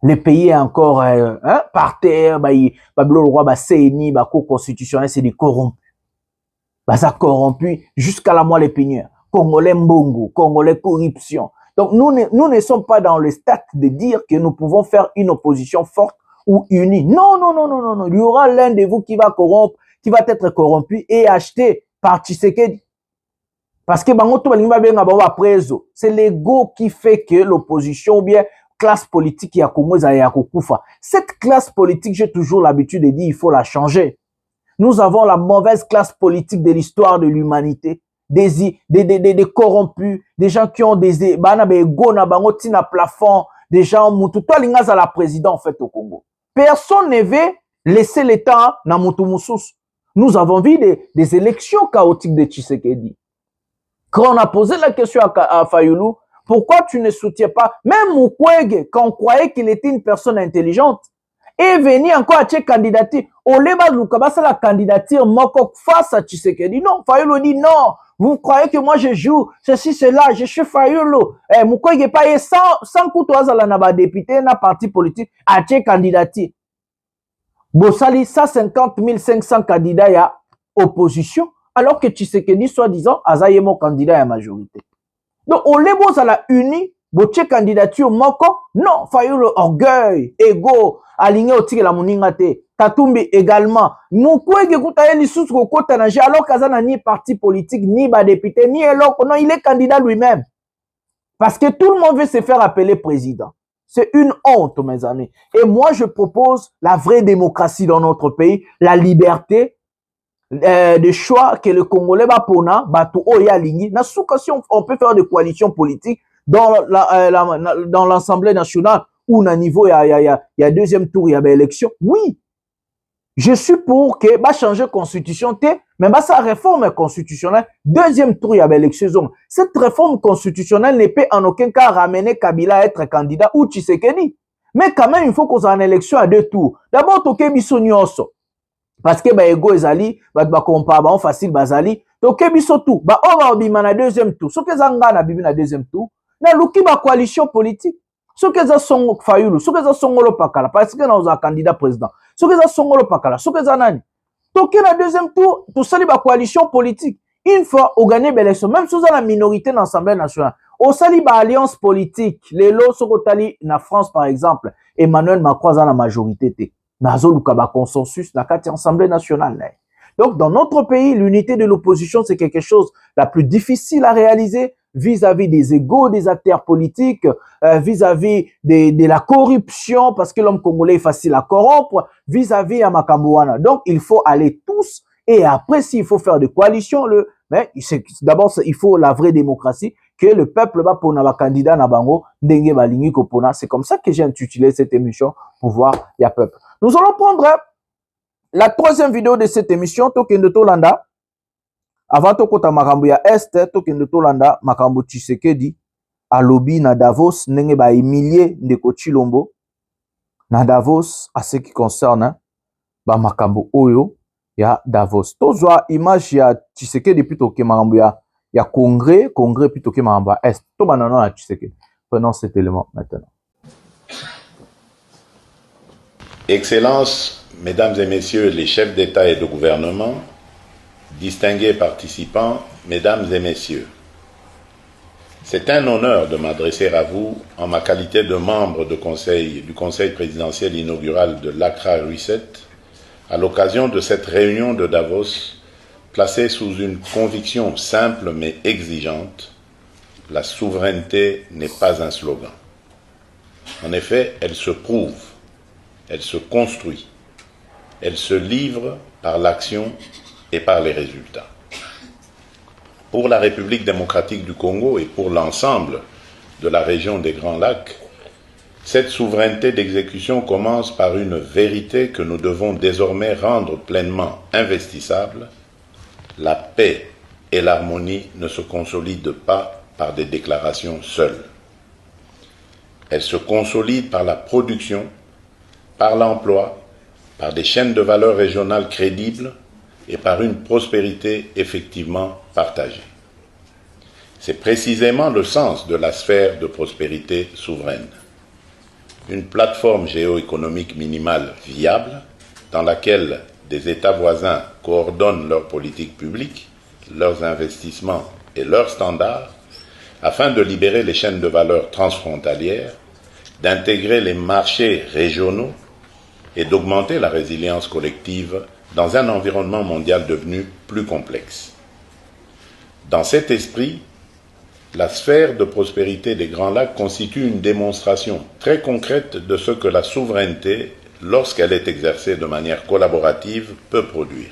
Speaker 5: Le pays est encore par terre, le roi, CNI, cour constitutionnelle, c'est des corrompus. Ça corrompu jusqu'à la moelle épinière. Congolais mbongo, Congolais corruption. Donc nous ne sommes pas dans le stade de dire que nous pouvons faire une opposition forte ou unie. Non, non, non, non, non, non. Il y aura l'un de vous qui va corrompre, qui va être corrompu et acheté par Tshisekedi. Parce que c'est l'ego qui fait que l'opposition ou bien classe politique ya Congo ya kokufa. Cette classe politique, j'ai toujours l'habitude de dire, il faut la changer. Nous avons la mauvaise classe politique de l'histoire de l'humanité. Des corrompus, des gens qui ont des ego na bango tina plafond, des gens mutu to linga za la président en fait au Congo. Personne ne veut laisser l'État na mutu mususu. Nous avons vu des élections chaotiques de Tshisekedi. Quand on a posé la question à Fayulu, pourquoi tu ne soutiens pas, même Mukwege, quand on croyait qu'il était une personne intelligente, est venu encore à candidature. Au Leba Lukabasa la candidature moko face à Tshisekedi. Non, Fayulu dit non. Vous croyez que moi je joue ceci, cela, je suis Fayulu. Mukwege paye 100 coups à la député, na parti politique, à candidature. Bossali, 150 500 candidats à opposition, alors que Tshisekedi, soi-disant, Azayemo candidat à majorité. Donc, on les beaux à la uni, boche candidature moko, non, Fayulu orgueil, ego, aligné au tigre la moningate, Katumbi également. Mukwege koutaye li sous kota nage, alors qu'Azana ni parti politique, ni ba député, ni eloko, non, il est candidat lui-même. Parce que tout le monde veut se faire appeler président. C'est une honte, mes amis. Et moi, je propose la vraie démocratie dans notre pays, la liberté, de choix que le Congolais va pona, batou oya lingi. Na souka si on peut faire des coalitions politiques dans dans l'Assemblée nationale ou na niveau il y a deuxième tour, il y a élection. Oui. Je suis pour que bah changer constitution mais bah ça réforme constitutionnelle deuxième tour il y a élection. Cette réforme constitutionnelle ne peut en aucun cas ramener Kabila à être candidat ou Tshisekedi. Mais quand même il faut qu'on ait une élection à deux tours. D'abord toke biso nyonso. Parce que bah ego ezali ba compa ba facile bazali toke biso tout ba on va bima na deuxième tour. Ce que zanga na bibi na deuxième tour na luki ba coalition politique. Ce que za songo Fayulu, ce que za songolo pakala parce que nous avons candidat président. Ce que za songolo pakala, ce que za nani. Toke na deuxième tour, tout sali ba coalition politique. Une fois au gagner l'élection, même si vous avez la minorité dans l'Assemblée nationale, au sali ba alliance politique, les lots sokotali na France par exemple, Emmanuel Macron a la majorité té. Nazo luka ba consensus na kati Assemblée nationale. Donc dans notre pays, l'unité de l'opposition c'est quelque chose la plus difficile à réaliser vis-à-vis des égos des acteurs politiques, vis-à-vis de la corruption, parce que l'homme congolais est facile à corrompre, vis-à-vis à Makambouana. Donc, il faut aller tous, et après, s'il faut faire des coalitions, mais d'abord, il faut la vraie démocratie, que le peuple va pour un candidat Nabango, Ndenge Balingi Kopona. C'est comme ça que j'ai intitulé cette émission, pour voir, il y a peuple. Nous allons prendre la troisième vidéo de cette émission, Tokende Tolanda. Avant tokota makambo ya Est, tokende tolanda makambo Tshisekedi alobi na Davos ndenge ba humilier ndeko Chilombo na Davos à ce qui concerne ba makambo oyo ya Davos. Tozwa image ya Tshisekedi plutôt que makambo ya congrès plutôt que makambo ya Est. To banana na Tshisekedi. Prenons cet élément maintenant.
Speaker 4: Excellences, Mesdames et Messieurs les chefs d'État et de gouvernement, distingués participants, Mesdames et Messieurs, c'est un honneur de m'adresser à vous en ma qualité de membre du Conseil présidentiel inaugural de l'Accra Reset à l'occasion de cette réunion de Davos placée sous une conviction simple mais exigeante: la souveraineté n'est pas un slogan. En effet, elle se prouve, elle se construit, elle se livre par l'action et par les résultats. Pour la République démocratique du Congo et pour l'ensemble de la région des Grands Lacs, cette souveraineté d'exécution commence par une vérité que nous devons désormais rendre pleinement investissable: la paix et l'harmonie ne se consolident pas par des déclarations seules. Elles se consolident par la production, par l'emploi, par des chaînes de valeur régionales crédibles et par une prospérité effectivement partagée. C'est précisément le sens de la sphère de prospérité souveraine. une plateforme géoéconomique minimale viable dans laquelle des États voisins coordonnent leurs politiques publiques, leurs investissements et leurs standards afin de libérer les chaînes de valeur transfrontalières, d'intégrer les marchés régionaux et d'augmenter la résilience collective dans un environnement mondial devenu plus complexe. Dans cet esprit, la sphère de prospérité des Grands Lacs constitue une démonstration très concrète de ce que la souveraineté, lorsqu'elle est exercée de manière collaborative, peut produire.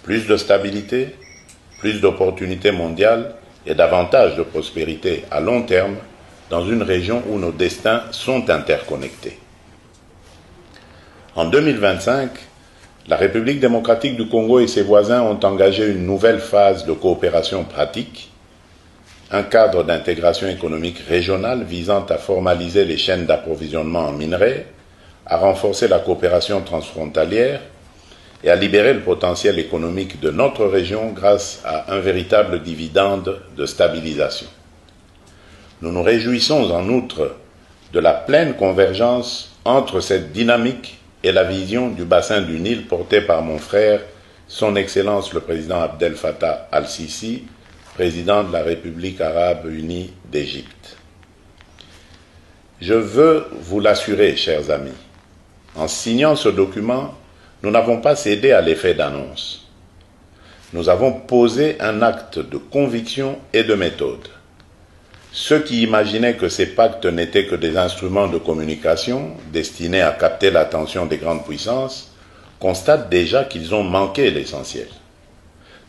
Speaker 4: Plus de stabilité, plus d'opportunités mondiales et davantage de prospérité à long terme dans une région où nos destins sont interconnectés. En 2025, la République démocratique du Congo et ses voisins ont engagé une nouvelle phase de coopération pratique, un cadre d'intégration économique régionale visant à formaliser les chaînes d'approvisionnement en minerais, à renforcer la coopération transfrontalière et à libérer le potentiel économique de notre région grâce à un véritable dividende de stabilisation. Nous nous réjouissons en outre de la pleine convergence entre cette dynamique et la vision du bassin du Nil portée par mon frère, son Excellence le président Abdel Fattah al-Sisi, président de la République arabe unie d'Égypte. Je veux vous l'assurer, chers amis, en signant ce document, nous n'avons pas cédé à l'effet d'annonce. Nous avons posé un acte de conviction et de méthode. Ceux qui imaginaient que ces pactes n'étaient que des instruments de communication destinés à capter l'attention des grandes puissances constatent déjà qu'ils ont manqué l'essentiel.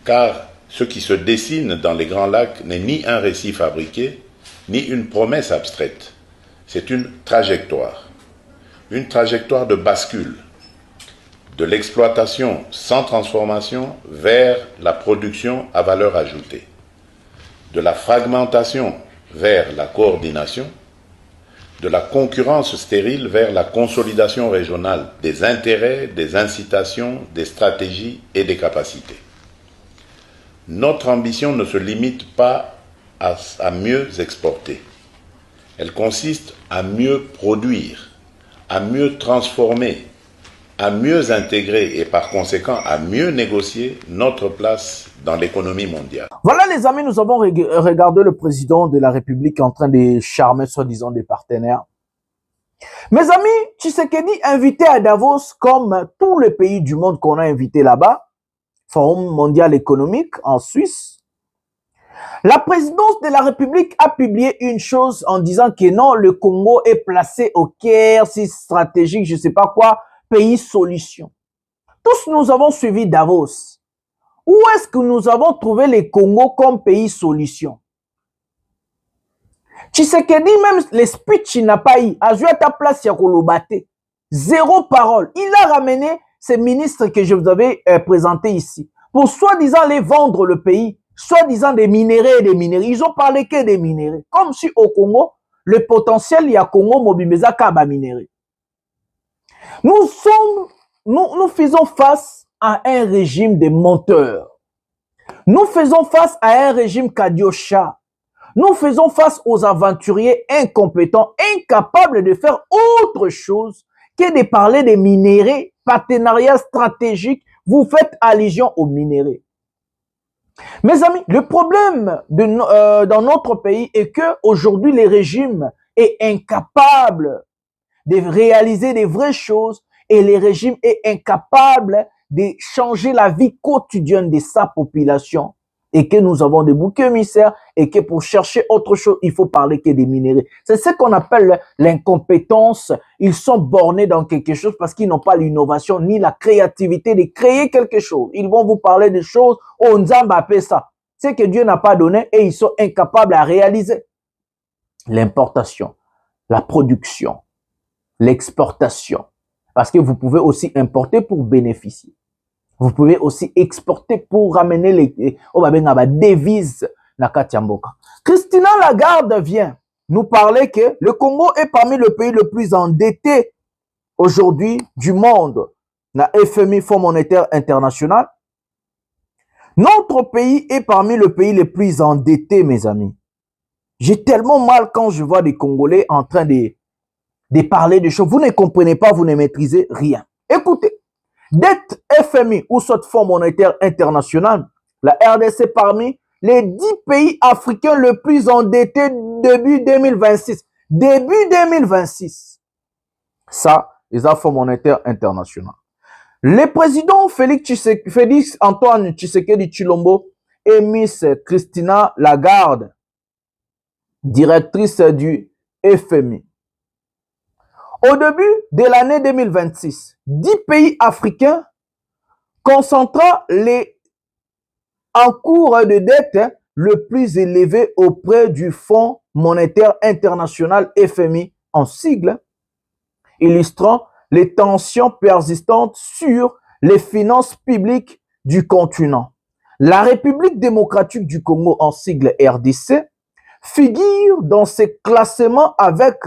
Speaker 4: Car ce qui se dessine dans les Grands Lacs n'est ni un récit fabriqué, ni une promesse abstraite. C'est une trajectoire de bascule, de l'exploitation sans transformation vers la production à valeur ajoutée, de la fragmentation vers la coordination, de la concurrence stérile vers la consolidation régionale des intérêts, des incitations, des stratégies et des capacités. Notre ambition ne se limite pas à mieux exporter. Elle consiste à mieux produire, à mieux transformer, à mieux intégrer et par conséquent à mieux négocier notre place dans l'économie mondiale.
Speaker 5: Voilà les amis, nous avons regardé le président de la République en train de charmer soi-disant des partenaires. Mes amis, Tshisekedi invité à Davos comme tous les pays du monde qu'on a invité là-bas, Forum mondial économique en Suisse. La présidence de la République a publié une chose en disant que non, le Congo est placé au cœur, c'est stratégique, je ne sais pas quoi, pays solution. Tous nous avons suivi Davos. Où est-ce que nous avons trouvé le Congo comme pays solution? Tshisekedi, même les speeches, il n'a pas eu. A joué à ta place, Yakolobate. Zéro parole. Il a ramené ces ministres que je vous avais présentés ici pour soi-disant les vendre le pays, soi-disant des minéraux et des minerais. Ils ont parlé que des minéraux. Comme si au Congo, le potentiel, il y a Congo, Mobimeza, Kaba minéraux. Nous faisons face à un régime de menteurs. Nous faisons face à un régime Kadiocha. Nous faisons face aux aventuriers incompétents, incapables de faire autre chose que de parler des minéraux, partenariat stratégique. Vous faites allusion aux minéraux. Mes amis, le problème dans notre pays est que aujourd'hui le régime est incapable de réaliser des vraies choses et le régime est incapable de changer la vie quotidienne de sa population et que nous avons des boucs émissaires et que pour chercher autre chose, il faut parler que des minéraux. C'est ce qu'on appelle l'incompétence. Ils sont bornés dans quelque chose parce qu'ils n'ont pas l'innovation ni la créativité de créer quelque chose. Ils vont vous parler des choses, on Nzamba fait ça. C'est que Dieu n'a pas donné et ils sont incapables à réaliser. L'importation, la production, l'exportation. Parce que vous pouvez aussi importer pour bénéficier. Vous pouvez aussi exporter pour ramener les devises Nakatiamboka. Christina Lagarde vient nous parler que le Congo est parmi les pays les plus endettés aujourd'hui du monde. La FMI, Fonds monétaire international. Notre pays est parmi les pays les plus endettés, mes amis. J'ai tellement mal quand je vois des Congolais en train de de parler de choses. Vous ne comprenez pas, vous ne maîtrisez rien. Écoutez, dette FMI ou soit Fonds monétaire international, la RDC parmi les 10 pays africains le plus endettés début 2026. Début 2026. Ça, les Fonds monétaire international. Le président Félix Antoine Tshisekedi Tshilombo et Miss Christina Lagarde, directrice du FMI. Au début de l'année 2026, 10 pays africains concentrant les encours de dette le plus élevé auprès du Fonds monétaire international FMI en sigle, illustrant les tensions persistantes sur les finances publiques du continent. La République démocratique du Congo, en sigle RDC, figure dans ces classements avec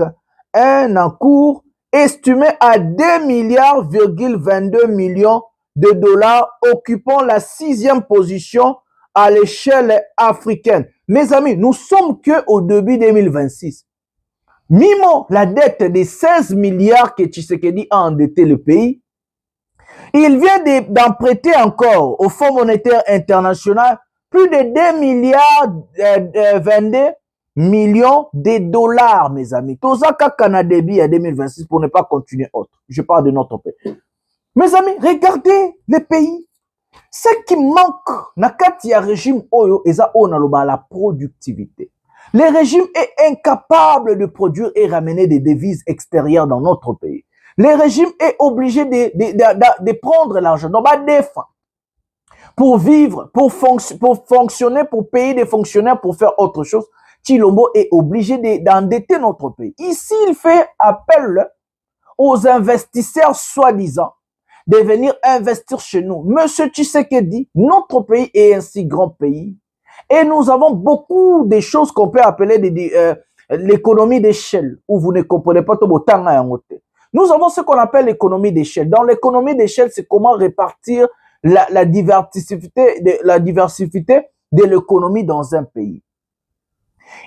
Speaker 5: un encours estimé à 2,22 milliards de dollars, occupant la 6e position à l'échelle africaine. Mes amis, nous sommes qu'au début 2026. Mimo la dette de 16 milliards que Tshisekedi a endetté le pays, il vient d'en prêter encore au Fonds monétaire international plus de 2 milliards 22 millions de dollars, mes amis. Tozaka Kanadébi à 2026 pour ne pas continuer autre. Je parle de notre pays. Mes amis, regardez les pays. Ce qui manque, nakati ya régime oyo, eza onaloba la productivité. Le régime est incapable de produire et ramener des devises extérieures dans notre pays. Le régime est obligé de prendre l'argent dans ma défense pour vivre, pour fonctionner, pour payer des fonctionnaires, pour faire autre chose. Tshilombo est obligé d'endetter notre pays. Ici, il fait appel aux investisseurs soi-disant de venir investir chez nous. Monsieur Tshisekedi, notre pays est un si grand pays et nous avons beaucoup de choses qu'on peut appeler l'économie d'échelle, où vous ne comprenez pas tout autant à un côté. Nous avons ce qu'on appelle l'économie d'échelle. Dans l'économie d'échelle, c'est comment répartir la diversité de l'économie dans un pays.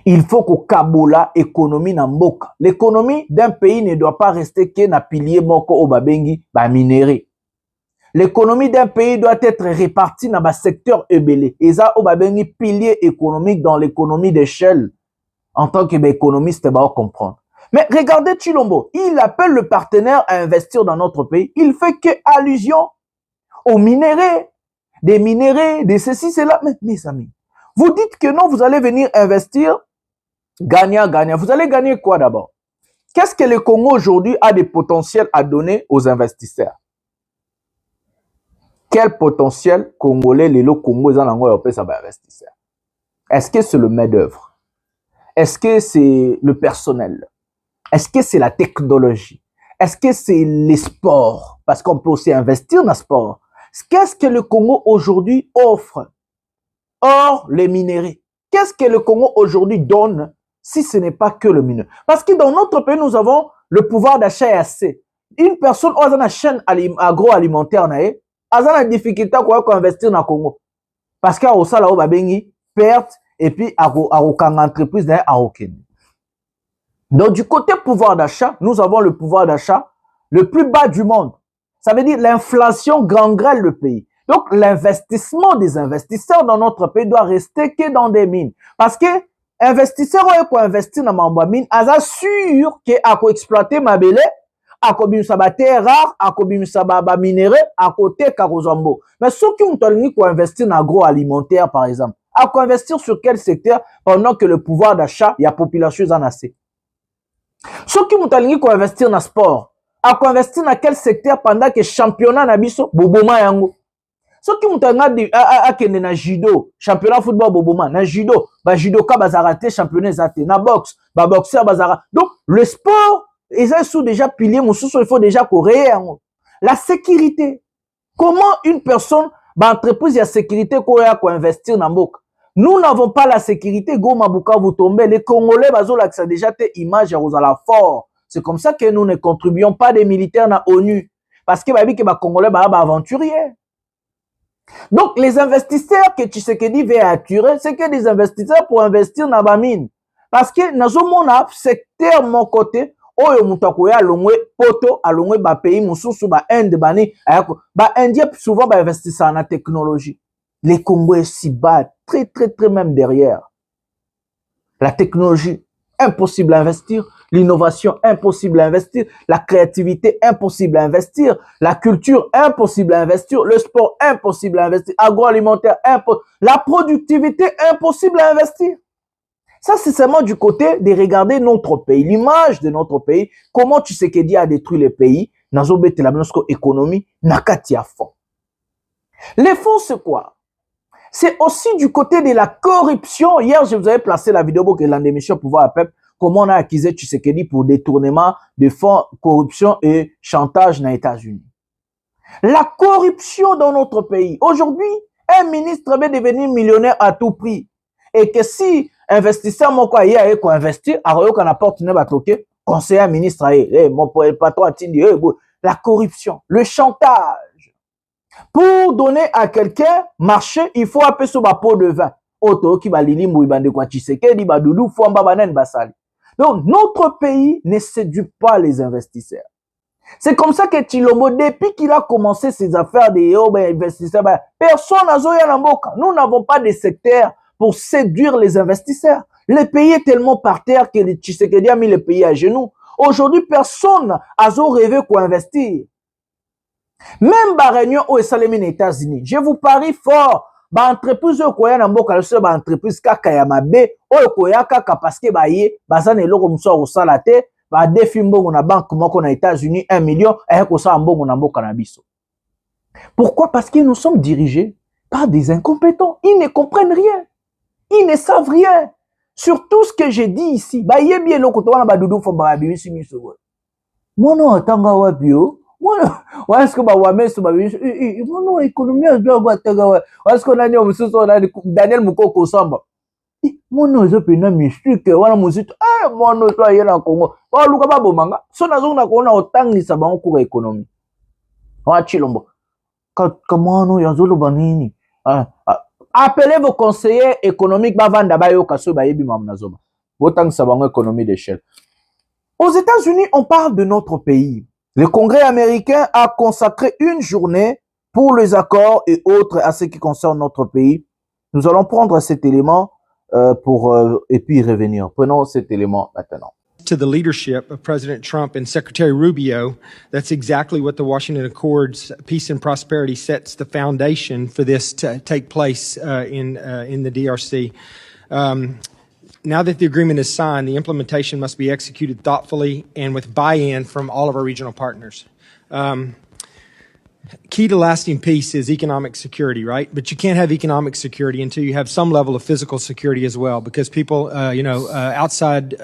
Speaker 5: Il faut qu'au Kabola, économie n'amboka. L'économie d'un pays ne doit pas rester que na pilier moko o babengi ba minéré. L'économie d'un pays doit être répartie dans le secteur ebélé. Et ça, o babengi pilier économique dans l'économie d'échelle. En tant qu'économiste, tu vas comprendre. Mais regardez Tshilombo, il appelle le partenaire à investir dans notre pays. Il fait que allusion aux minéraux, des ceci, cela. Mais mes amis, vous dites que non, vous allez venir investir, gagnant. Vous allez gagner quoi d'abord? Qu'est-ce que le Congo aujourd'hui a de potentiel à donner aux investisseurs? Quel potentiel congolais, les lots Congo, ils ont investisseurs? Est-ce que c'est le main-d'œuvre? Est-ce que c'est le personnel? Est-ce que c'est la technologie? Est-ce que c'est les sports? Parce qu'on peut aussi investir dans le sport. Qu'est-ce que le Congo aujourd'hui offre? Or, les minéraux. Qu'est-ce que le Congo aujourd'hui donne si ce n'est pas que le minerai? Parce que dans notre pays, nous avons le pouvoir d'achat est assez. Une personne qui a une chaîne agroalimentaire, elle a une difficulté à investir dans le Congo. Parce qu'il y a aussi une perte et puis une entreprise d'ailleurs. Donc, du côté pouvoir d'achat, nous avons le pouvoir d'achat le plus bas du monde. Ça veut dire l'inflation gangrène le pays. Donc, l'investissement des investisseurs dans notre pays doit rester que dans des mines. Parce que investisseurs qui investir dans ma mine, ils sont sûrs qu'ils vont exploiter ma belé, à côté de terre rare, à côté de minerai, à côté de Karozambo. Mais ceux qui ont investir dans l'agroalimentaire, par exemple, à investir sur quel secteur pendant que le pouvoir d'achat, il y a population en assez. Ceux qui ont investir dans le sport, à investir dans quel secteur pendant que le championnat nabiso, boboma yango. Ceux qui ont akende na judo, championnat football boboma, na judo, judoka bazarate championnat zate, na boxe, boxeur bazara. Donc le sport, ils sont déjà piliers, il faut déjà courir. La sécurité. Comment une personne, entreprise y a sécurité qu'on investir dans boc. Nous n'avons pas la sécurité, Goma Buka vous tombez, les Congolais bazolak ça déjà tes images à la fort. C'est comme ça que nous ne contribuons pas des militaires dans l'ONU parce que les Congolais sont aventuriers. Donc, les investisseurs que Tshisekedi veut attirer, c'est que des investisseurs pour investir dans la mine. Parce que dans mon secteur, mon côté, oyo mutu akoya alongwe poto alongwe bapays mosusu bainde bani ayako baindien souvent bainvestissant na technologie. Les Congolais s'y battent très même derrière. La technologie, impossible à investir. L'innovation, impossible à investir. La créativité, impossible à investir. La culture, impossible à investir. Le sport, impossible à investir. Agroalimentaire, impossible. La productivité, impossible à investir. Ça, c'est seulement du côté de regarder notre pays, l'image de notre pays, comment Tshisekedi a détruit le pays, nazobete la économie, nakati à fond. Les fonds, c'est quoi? C'est aussi du côté de la corruption. Hier, je vous avais placé la vidéo pour que l'émission Pouvoir à Peuple, comment on a accusé Tshisekedi pour détournement de fonds, corruption et chantage dans les États-Unis. La corruption dans notre pays. Aujourd'hui, un ministre va devenir millionnaire à tout prix. Et que si investisseur mon quoi hier ko investir alors qu'on apporte ne batoke conseiller ministre mon patron a dit la corruption, le chantage. Pour donner à quelqu'un marché, il faut appeler sur ma pot de vin. Auto qui va lili mouibande kwa Tshisekedi ba doudou fomba banen basali. Donc notre pays ne séduit pas les investisseurs. C'est comme ça que Tshilombo, depuis qu'il a commencé ses affaires de investisseurs, personne n'a zoya na mboka. Nous n'avons pas de secteur pour séduire les investisseurs. Le pays est tellement par terre que Tshisekedi a mis le pays à genoux. Aujourd'hui, personne n'a rêvé qu'on investir. Même la réunion aux États-Unis, je vous parie fort, entreprise okoya na mboka le ba entreprise kaka ya mabe okoya kaka parce que baye bazana eloko muso osala te ba defi mbongo na banque moko na États-Unis 1 million ko sa mbongo na mboka na biso. Pourquoi? Parce que nous sommes dirigés par des incompétents. Ils ne comprennent rien. Ils ne savent rien. Sur tout ce que j'ai dit ici, ba yebi eloko to wana ba dudu fo ba bimisi miso. Mono atanga wapi yo? Moi, est-ce que ma wame sur ma vie, mon économie, je dois voir tagawa. Est-ce qu'on a dit au sous Daniel Moukoko Samba? Mon nom est pena mystique, voilà musique. Ah, mon nom toi y en Congo. Pas Luka Babo Manga. Son azon a qu'on a autant ni saban pour économie. Wa Chilombo. Comment nous yazolo banini? Appelez vos conseillers économiques bavanda bayo kaso bayebi mamnazoba. Autant saban économie d'échelle. Aux États-Unis, on parle de notre pays. Le Congrès américain a consacré une journée pour les accords et autres à ce qui concerne notre pays. Nous allons prendre cet élément et puis revenir. Prenons cet élément maintenant.
Speaker 1: To the leadership of President Trump and Secretary Rubio, that's exactly what the Washington Accords, peace and prosperity, sets the foundation for this to take place in the DRC. Now that the agreement is signed, the implementation must be executed thoughtfully and with buy-in from all of our regional partners. Key to lasting peace is economic security, right? But you can't have economic security until you have some level of physical security as well, because people, outside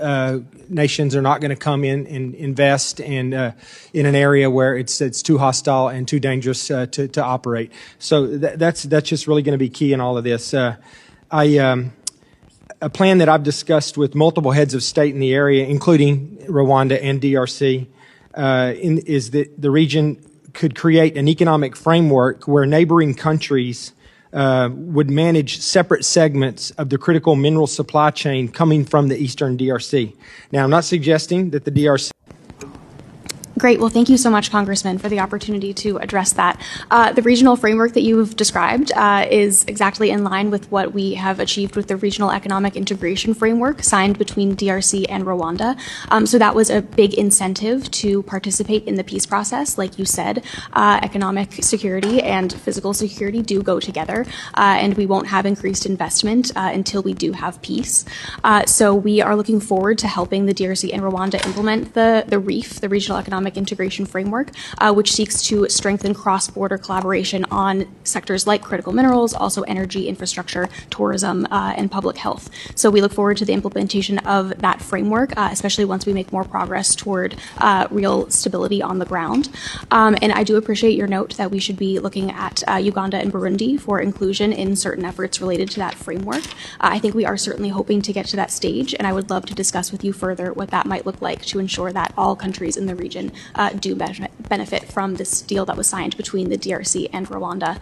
Speaker 1: nations are not going to come in and invest in an area where it's too hostile and too dangerous to operate. So that's just really going to be key in all of this. A plan that I've discussed with multiple heads of state in the area, including Rwanda and DRC, is that the region could create an economic framework where neighboring countries would manage separate segments of the critical mineral supply chain coming from the eastern DRC. Now, I'm not suggesting that the DRC...
Speaker 2: Great. Well, thank you so much, Congressman, for the opportunity to address that. The regional framework that you've described is exactly in line with what we have achieved with the Regional Economic Integration Framework signed between DRC and Rwanda. So that was a big incentive to participate in the peace process. Like you said, economic security and physical security do go together, and we won't have increased investment until we do have peace. So we are looking forward to helping the DRC and Rwanda implement the REEF, the Regional Economic Integration Framework, which seeks to strengthen cross-border collaboration on sectors like critical minerals, also energy, infrastructure, tourism, and public health. So we look forward to the implementation of that framework, especially once we make more progress toward real stability on the ground. And I do appreciate your note that we should be looking at Uganda and Burundi for inclusion in certain efforts related to that framework. I think we are certainly hoping to get to that stage, and I would love to discuss with you further what that might look like to ensure that all countries in the region do benefit from this deal that was signed between the DRC and Rwanda.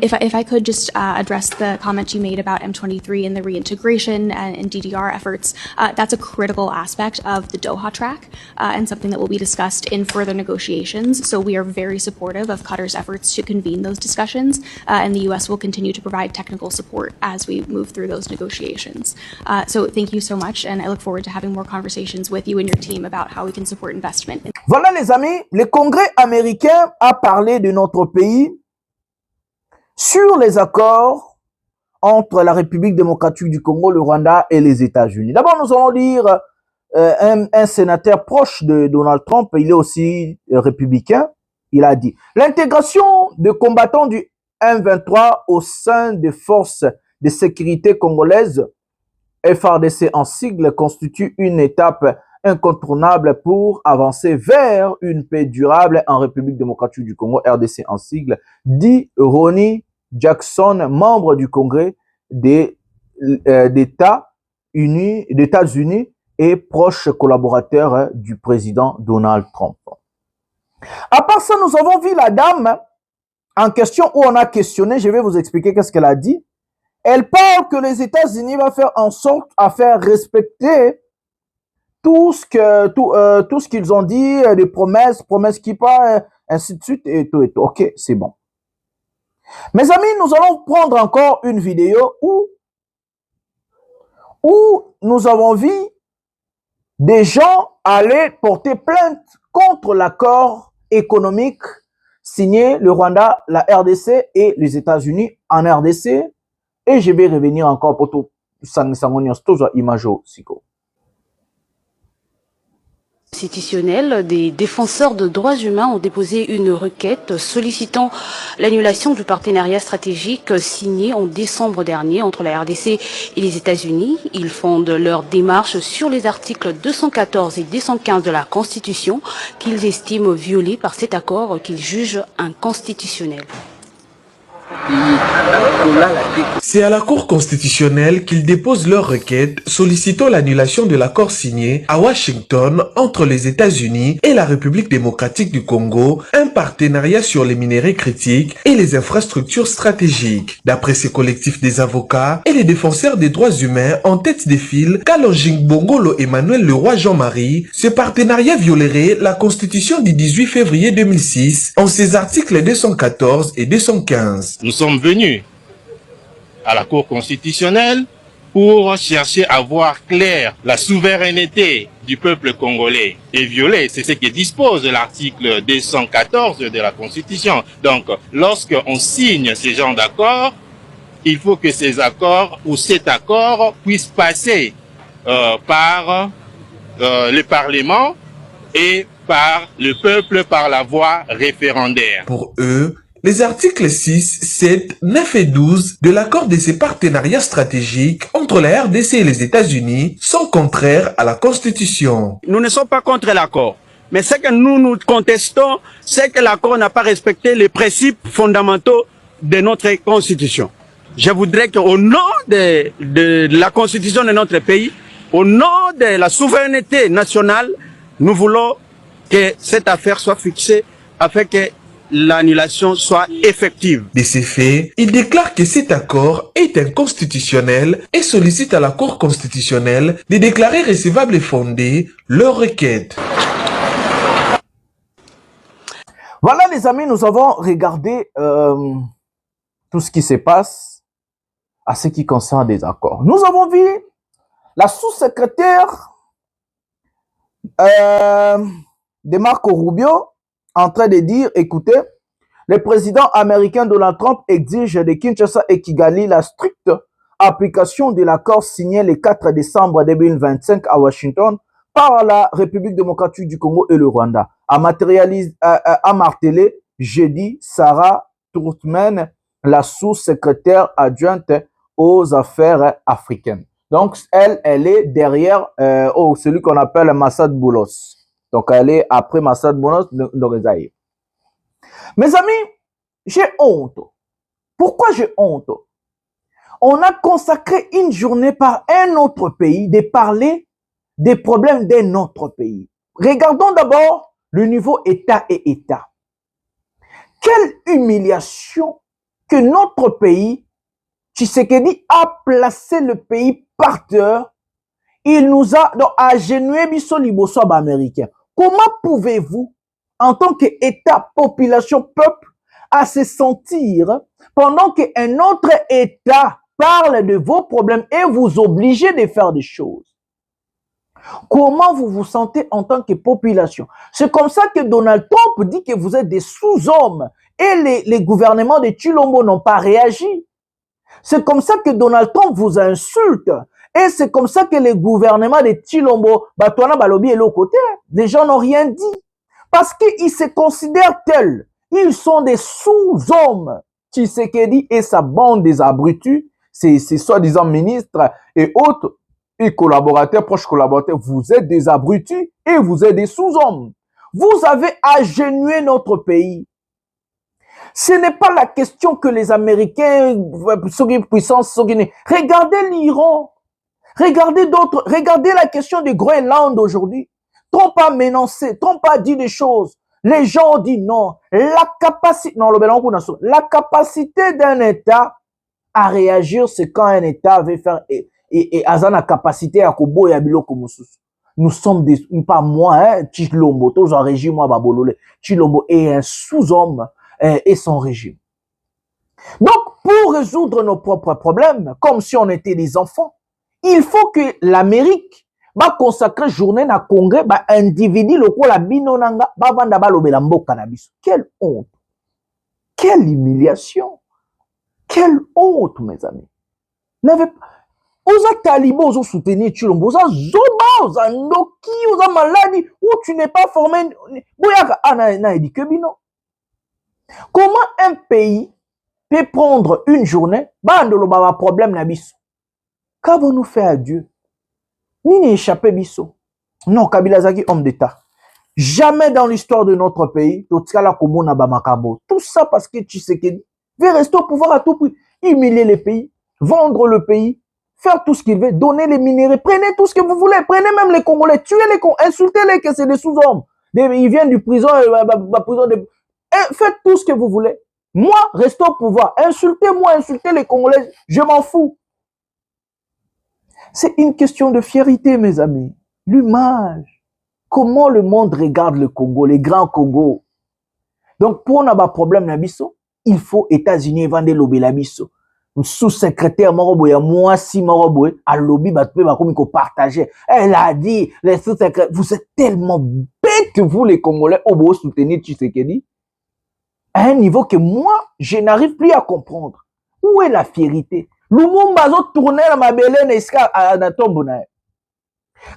Speaker 2: If I could just address the comment you made about M23 and the reintegration and DDR efforts, that's a critical aspect of the Doha track and something that will be discussed in further negotiations. So we are very supportive of Qatar's efforts to convene those discussions, and the U.S. will continue to provide technical support as we move through those negotiations. So thank you so much, and I look forward to having more conversations with you and your team about how we can support investment.
Speaker 5: Voilà les amis, le Congrès américain a parlé de notre pays sur les accords entre la République démocratique du Congo, le Rwanda et les États-Unis. D'abord, nous allons lire un sénateur proche de Donald Trump, il est aussi républicain, il a dit « L'intégration de combattants du M23 au sein des forces de sécurité congolaises, FARDC en sigle, constitue une étape incontournable pour avancer vers une paix durable en République démocratique du Congo, RDC en sigle, dit Ronnie Jackson, membre du Congrès des États-Unis et proche collaborateur du président Donald Trump. À part ça, nous avons vu la dame en question où on a questionné, je vais vous expliquer qu'est-ce qu'elle a dit. Elle parle que les États-Unis vont faire en sorte à faire respecter tout ce qu'ils ont dit, des promesses qui parlent, ainsi de suite, et tout, et tout. Ok, c'est bon. Mes amis, nous allons prendre encore une vidéo où nous avons vu des gens aller porter plainte contre l'accord économique signé le Rwanda, la RDC et les États-Unis en RDC. Et je vais revenir encore pour tout ça, toujours imago siko.
Speaker 6: Constitutionnel, des défenseurs de droits humains ont déposé une requête sollicitant l'annulation du partenariat stratégique signé en décembre dernier entre la RDC et les États-Unis. Ils fondent leur démarche sur les articles 214 et 215 de la Constitution qu'ils estiment violés par cet accord qu'ils jugent inconstitutionnel.
Speaker 7: C'est à la Cour constitutionnelle qu'ils déposent leur requête sollicitant l'annulation de l'accord signé à Washington entre les États-Unis et la République démocratique du Congo, un partenariat sur les minerais critiques et les infrastructures stratégiques. D'après ces collectifs des avocats et les défenseurs des droits humains en tête des files, Kalonjing Bongolo Emmanuel Leroy Jean-Marie, ce partenariat violerait la Constitution du 18 février 2006 en ses articles 214 et 215.
Speaker 13: Nous sommes venus à la Cour constitutionnelle pour chercher à voir clair la souveraineté du peuple congolais est violée. C'est ce que dispose l'article 214 de la Constitution. Donc, lorsqu'on signe ce genre d'accord, il faut que ces accords ou cet accord puisse passer par le Parlement et par le peuple par la voie référendaire.
Speaker 7: Pour eux, les articles 6, 7, 9 et 12 de l'accord de ces partenariats stratégiques entre la RDC et les États-Unis sont contraires à la Constitution.
Speaker 14: Nous ne sommes pas contre l'accord, mais ce que nous contestons, c'est que l'accord n'a pas respecté les principes fondamentaux de notre Constitution. Je voudrais qu'au nom de la Constitution de notre pays, au nom de la souveraineté nationale, nous voulons que cette affaire soit fixée afin que l'annulation soit effective.
Speaker 7: De ces faits, il déclare que cet accord est inconstitutionnel et sollicite à la Cour constitutionnelle de déclarer recevable et fondée leur requête.
Speaker 5: Voilà les amis, nous avons regardé tout ce qui se passe à ce qui concerne des accords. Nous avons vu la sous-secrétaire de Marco Rubio en train de dire, écoutez, le président américain Donald Trump exige de Kinshasa et Kigali la stricte application de l'accord signé le 4 décembre 2025 à Washington par la République démocratique du Congo et le Rwanda. A martelé jeudi Sarah Turtman, la sous-secrétaire adjointe aux affaires africaines. Donc, elle est derrière celui qu'on appelle Massad Boulos. Donc, elle est après Massad Boulos de Rezaï. Mes amis, j'ai honte. Pourquoi j'ai honte? On a consacré une journée par un autre pays de parler des problèmes d'un autre pays. Regardons d'abord le niveau État et État. Quelle humiliation que notre pays, Tshisekedi, a placé le pays par terre. Il nous a agenouillé biso liboso américain. Comment pouvez-vous, en tant qu'État, population, peuple, à se sentir pendant qu'un autre État parle de vos problèmes et vous oblige de faire des choses? Comment vous vous sentez en tant que population? C'est comme ça que Donald Trump dit que vous êtes des sous-hommes et les gouvernements de Chilombo n'ont pas réagi. C'est comme ça que Donald Trump vous insulte. Et c'est comme ça que les gouvernements de Chilombo, Batouana Balobi et l'autre côté, les gens n'ont rien dit. Parce qu'ils se considèrent tels. Ils sont des sous-hommes. Tshisekedi et sa bande des abrutis, ces soi-disant ministres et autres, et collaborateurs, proches collaborateurs, vous êtes des abrutis et vous êtes des sous-hommes. Vous avez agenouillé notre pays. Ce n'est pas la question que les Américains, puissance, regardez l'Iran, regardez d'autres, regardez la question du Groenland aujourd'hui. Trump a menacé, Trump a dit des choses. Les gens ont dit non. La capacité d'un État à réagir, c'est quand un État veut faire et azana capacité à kobo ya biloko mususu. Nous sommes des, pas moi, hein, Chilombo, tous en régime, moi, Babolole. Chilombo est un sous-homme et son régime. Donc, pour résoudre nos propres problèmes, comme si on était des enfants, il faut que l'Amérique va consacrer journée na congrès, va individu le quoi la binonanga, va vanda ba lobela mboka na biso. Quelle honte! Quelle humiliation! Quelle honte, mes amis! N'avez pas. Osa talibans, osa soutenir Chilombo, osa zoba, osa noki, osa maladi, où tu n'es pas formé. Boyaka, na edikebino. Comment un pays peut prendre une journée, bandolo baba problème na biso? Qu'avons-nous fait à Dieu? Ni échappé biso. Non, Kabila Zaki, homme d'État. Jamais dans l'histoire de notre pays, tout ça parce que Tshisekedi veut rester au pouvoir à tout prix, humilier les pays, vendre le pays, faire tout ce qu'il veut, donner les minéraux, prenez tout ce que vous voulez, prenez même les Congolais, tuez les Congolais, insultez-les que c'est des sous-hommes. Ils viennent du prison, faites tout ce que vous voulez. Moi, restez au pouvoir. Insultez-moi, insultez les Congolais, je m'en fous. C'est une question de fierté, mes amis. L'image. Comment le monde regarde le Congo, les grands Congo. Donc, pour n'avoir pas problème nabiso, il faut États-Unis vendre lobby nabiso. Sous-secrétaire Moroboya, moi si Moroboya, à lobby, partager. Elle a dit, les sous-secrétaires, vous êtes tellement bêtes que vous, les Congolais, au beau soutenir Tshisekedi, à un niveau que moi, je n'arrive plus à comprendre. Où est la fierté? Lumumba a tourné la mabele à la tombe.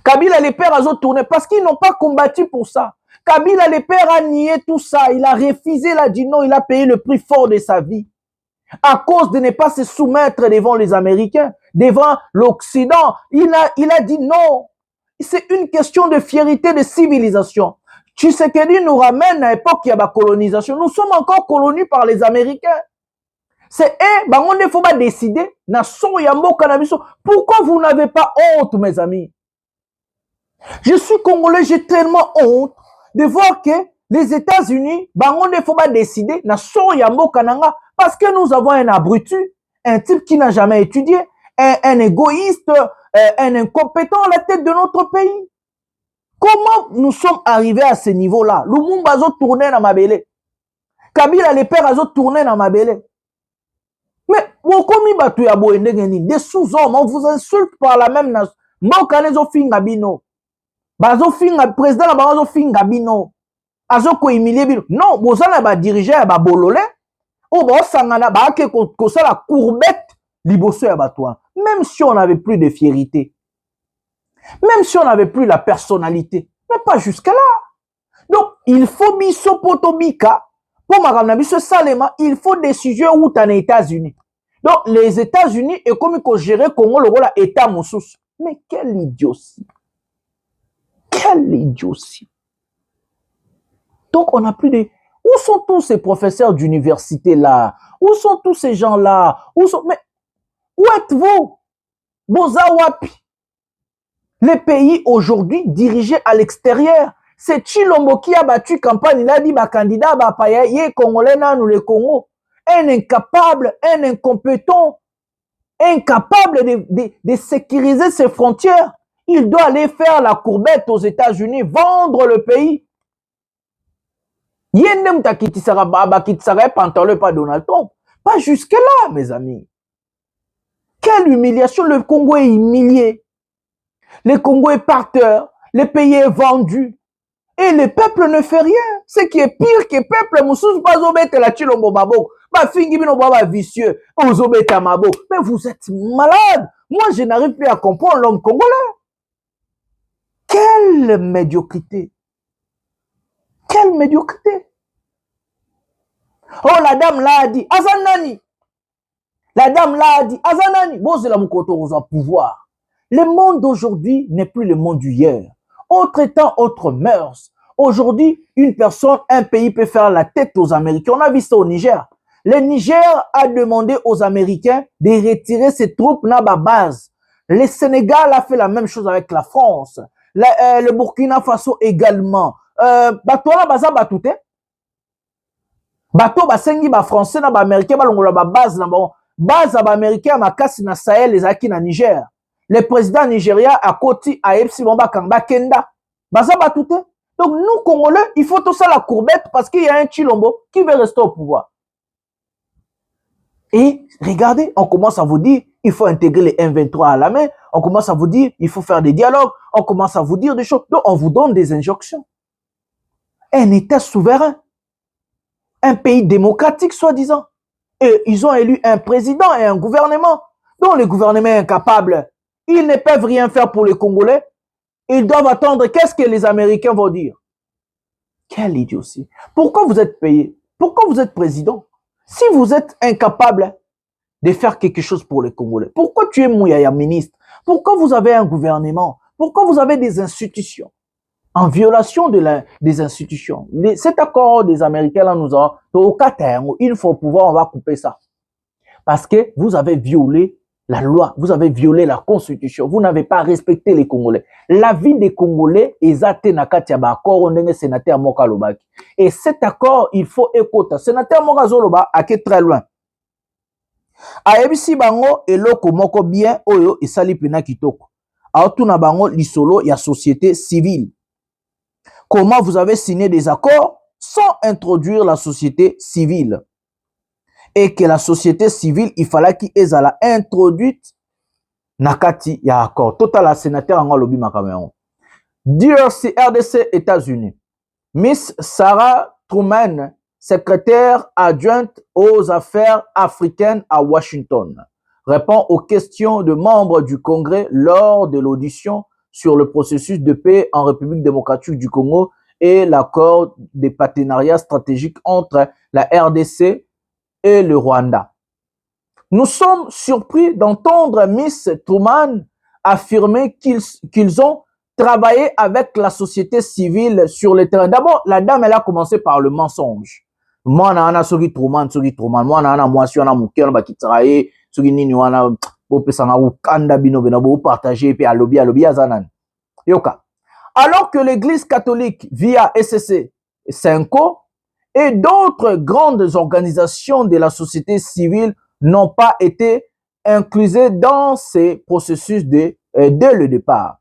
Speaker 5: Kabila les pères a tourné parce qu'ils n'ont pas combattu pour ça. Kabila les pères a nié tout ça. Il a refusé, il a dit non, il a payé le prix fort de sa vie. À cause de ne pas se soumettre devant les Américains, devant l'Occident. Il a dit non. C'est une question de fierté, de civilisation. Tshisekedi nous ramène à l'époque il y a la colonisation. Nous sommes encore colonisés par les Américains. C'est on ne faut pas décider. Pourquoi vous n'avez pas honte, mes amis? Je suis congolais, j'ai tellement honte de voir que les États-Unis, on ne faut pas décider. Parce que nous avons un abruti, un type qui n'a jamais étudié, un égoïste, un incompétent à la tête de notre pays. Comment nous sommes arrivés à ce niveau-là? Lumumba a tourné dans ma belle. Kabila les pères a tourné dans ma belle. Mais, des sous-hommes, on vous insulte par la même nation. Président la bazo finga bino. Azo ko humilier bino. Non, bozana ba dirigeant ba bololé. O ba sangana ba ke ko ça la courbette liboso ya batwa. Même si on n'avait plus de fierté. Même si on n'avait plus la personnalité. Mais pas jusqu'à là. Donc, il faut biso potobika. Pour ma biso salema, il faut des sujets où t'en es États-Unis. Donc, les États-Unis est comme ils gérer Congo le rôle État moussous. Mais quelle idiotie. Quelle idiotie. Donc, on n'a plus de... Où sont tous ces professeurs d'université là? Où sont tous ces gens là? Mais où êtes-vous? Bozawapi. Les pays aujourd'hui dirigés à l'extérieur, c'est Chilombo qui a battu campagne. Il a dit, bah, candidat, bah, paya, yé, Congolais, nous, le Congo. Un incapable, un incompétent, incapable de sécuriser ses frontières. Il doit aller faire la courbette aux États-Unis, vendre le pays. Yendem takitisara pantalon pas Donald Trump. Pas jusque-là, mes amis. Quelle humiliation. Le Congo est humilié. Le Congo est par terre. Le pays est vendu. Et le peuple ne fait rien. Ce qui est pire que le peuple, Moussous, pas obéter la Chilombo Babo. Bah, fingi bino baba vicieux. Obéter Mabo. Mais vous êtes malade. Moi, je n'arrive plus à comprendre l'homme congolais. Quelle médiocrité. Quelle médiocrité. Oh, la dame l'a dit. Azanani. La dame l'a dit. Azanani. Bon, c'est la moukoto aux pouvoir. Le monde d'aujourd'hui n'est plus le monde d'hier. Autre temps, autre mœurs. Aujourd'hui, une personne, un pays peut faire la tête aux Américains. On a vu ça au Niger. Le Niger a demandé aux Américains de retirer ses troupes dans la base. Le Sénégal a fait la même chose avec la France. Le Burkina Faso également. Bateau là, baza batouté. Bateau basengi ba français na ba américain ba longola ba base na ba base ba américain makasi na Sahel les aki na Niger. Le président Nigeria a koti a epsi bomba kamba kenda. Baza batouté. Donc nous Congolais, il faut tout ça la courbette parce qu'il y a un Chilombo qui veut rester au pouvoir. Et regardez, on commence à vous dire, il faut intégrer les M23 à la main. On commence à vous dire, il faut faire des dialogues. On commence à vous dire des choses. Donc, on vous donne des injonctions. Un État souverain. Un pays démocratique, soi-disant. Et ils ont élu un président et un gouvernement. Donc, le gouvernement est incapable. Ils ne peuvent rien faire pour les Congolais. Ils doivent attendre qu'est-ce que les Américains vont dire. Quelle idiotie. Pourquoi vous êtes payé? Pourquoi vous êtes président? Si vous êtes incapable de faire quelque chose pour les Congolais, pourquoi tu es Mouyaya ministre? Pourquoi vous avez un gouvernement? Pourquoi vous avez des institutions? En violation des institutions. Cet accord des Américains, là, nous avons, une fois au pouvoir, on va couper ça. Parce que vous avez violé la loi, vous avez violé la constitution, vous n'avez pas respecté les Congolais. La vie des Congolais est atteinte à accord, on est sénateur Moka Lobaki. Et cet accord, il faut écouter. Sénateur Moka Zoloba a été très loin. Aebisi bango eloko moko bien oyo esali pena kitoko. Aotuna bango lisolo ya société civile. Comment vous avez signé des accords sans introduire la société civile? Et que la société civile, il fallait qu'il ait introduite nakati ya accord. Total la sénateur en lobby Cameroun. DRC, RDC, États-Unis. Miss Sarah Truman, secrétaire adjointe aux affaires africaines à Washington, répond aux questions de membres du Congrès lors de l'audition sur le processus de paix en République démocratique du Congo et l'accord de partenariat stratégique entre la RDC et le Rwanda. Nous sommes surpris d'entendre Miss Truman affirmer qu'ils ont travaillé avec la société civile sur le terrain. D'abord, la dame, elle a commencé par le mensonge. Moi, na soki Truman. Moi, na moi, si on a mouké, on va quitter, soki nini, on a, opesanga ukanda bino bena bo partager puis à lobby azanan. Yoka. Alors que l'église catholique via SCC Senko et d'autres grandes organisations de la société civile n'ont pas été inclusées dans ces processus dès le départ.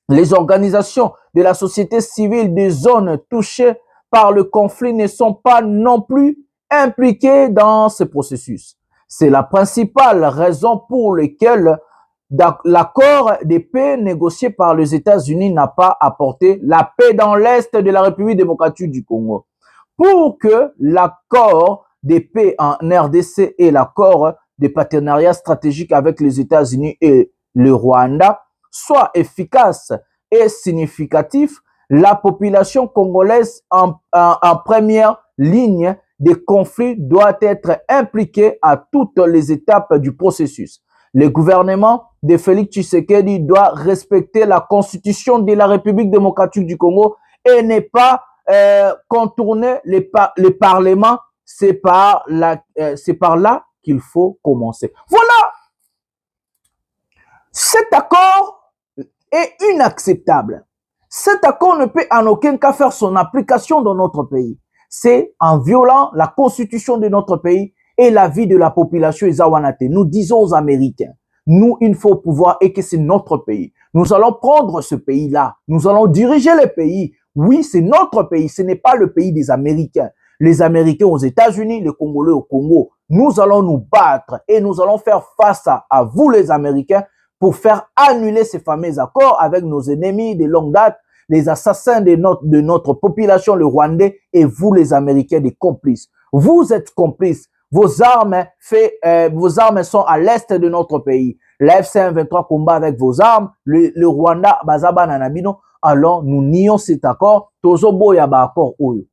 Speaker 5: Les organisations de la société civile des zones touchées par le conflit ne sont pas non plus impliquées dans ce processus. C'est la principale raison pour laquelle l'accord de paix négocié par les États-Unis n'a pas apporté la paix dans l'Est de la République démocratique du Congo. Pour que l'accord de paix en RDC et l'accord de partenariat stratégique avec les États-Unis et le Rwanda soient efficaces et significatifs, la population congolaise en première ligne des conflits doit être impliquée à toutes les étapes du processus. Le gouvernement de Félix Tshisekedi doit respecter la constitution de la République démocratique du Congo et ne pas contourner les parlements. C'est par là qu'il faut commencer. Voilà. Cet accord est inacceptable. Cet accord ne peut en aucun cas faire son application dans notre pays. C'est en violant la constitution de notre pays et la vie de la population Ezawanate. Nous disons aux Américains, nous, il faut pouvoir et que c'est notre pays. Nous allons prendre ce pays-là. Nous allons diriger le pays. Oui, c'est notre pays. Ce n'est pas le pays des Américains. Les Américains aux États-Unis, les Congolais au Congo. Nous allons nous battre et nous allons faire face à vous, les Américains, pour faire annuler ces fameux accords avec nos ennemis de longue date, les assassins de notre population, le Rwandais, et vous, les Américains, des complices. Vous êtes complices. Vos armes sont à l'est de notre pays. La FC-23 combat avec vos armes. Le Rwanda, Bazaba Nanabino. Alors, nous nions cet accord. Tozobo yaba accord oyo.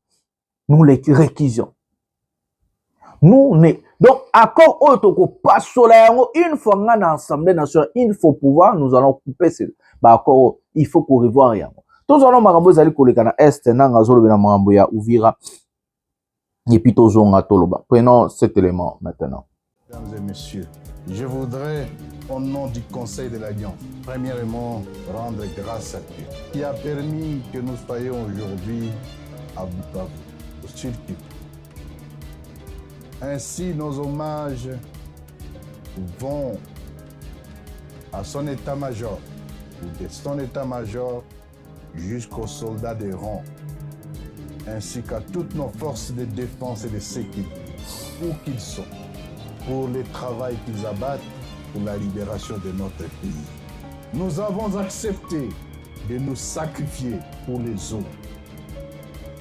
Speaker 5: Nous les réquisons. Donc, accord oyo toko pas solaire. Une fois dans l'Assemblée nationale, il faut pouvoir, nous allons couper ce accord. Il faut qu'on revoie rien. Tous allons marambo zali kolekana est nanga zolo bena marambo ya Uvira. Et puis prenons cet élément maintenant.
Speaker 3: Mesdames et messieurs, je voudrais, au nom du Conseil de l'Alliance, premièrement rendre grâce à Dieu qui a permis que nous soyons aujourd'hui à Bukavu, au Sud Kivu. Ainsi, nos hommages vont à son état-major, ou de son état-major jusqu'aux soldats de rang, ainsi qu'à toutes nos forces de défense et de sécurité, où qu'ils sont, pour le travail qu'ils abattent pour la libération de notre pays. Nous avons accepté de nous sacrifier pour les autres.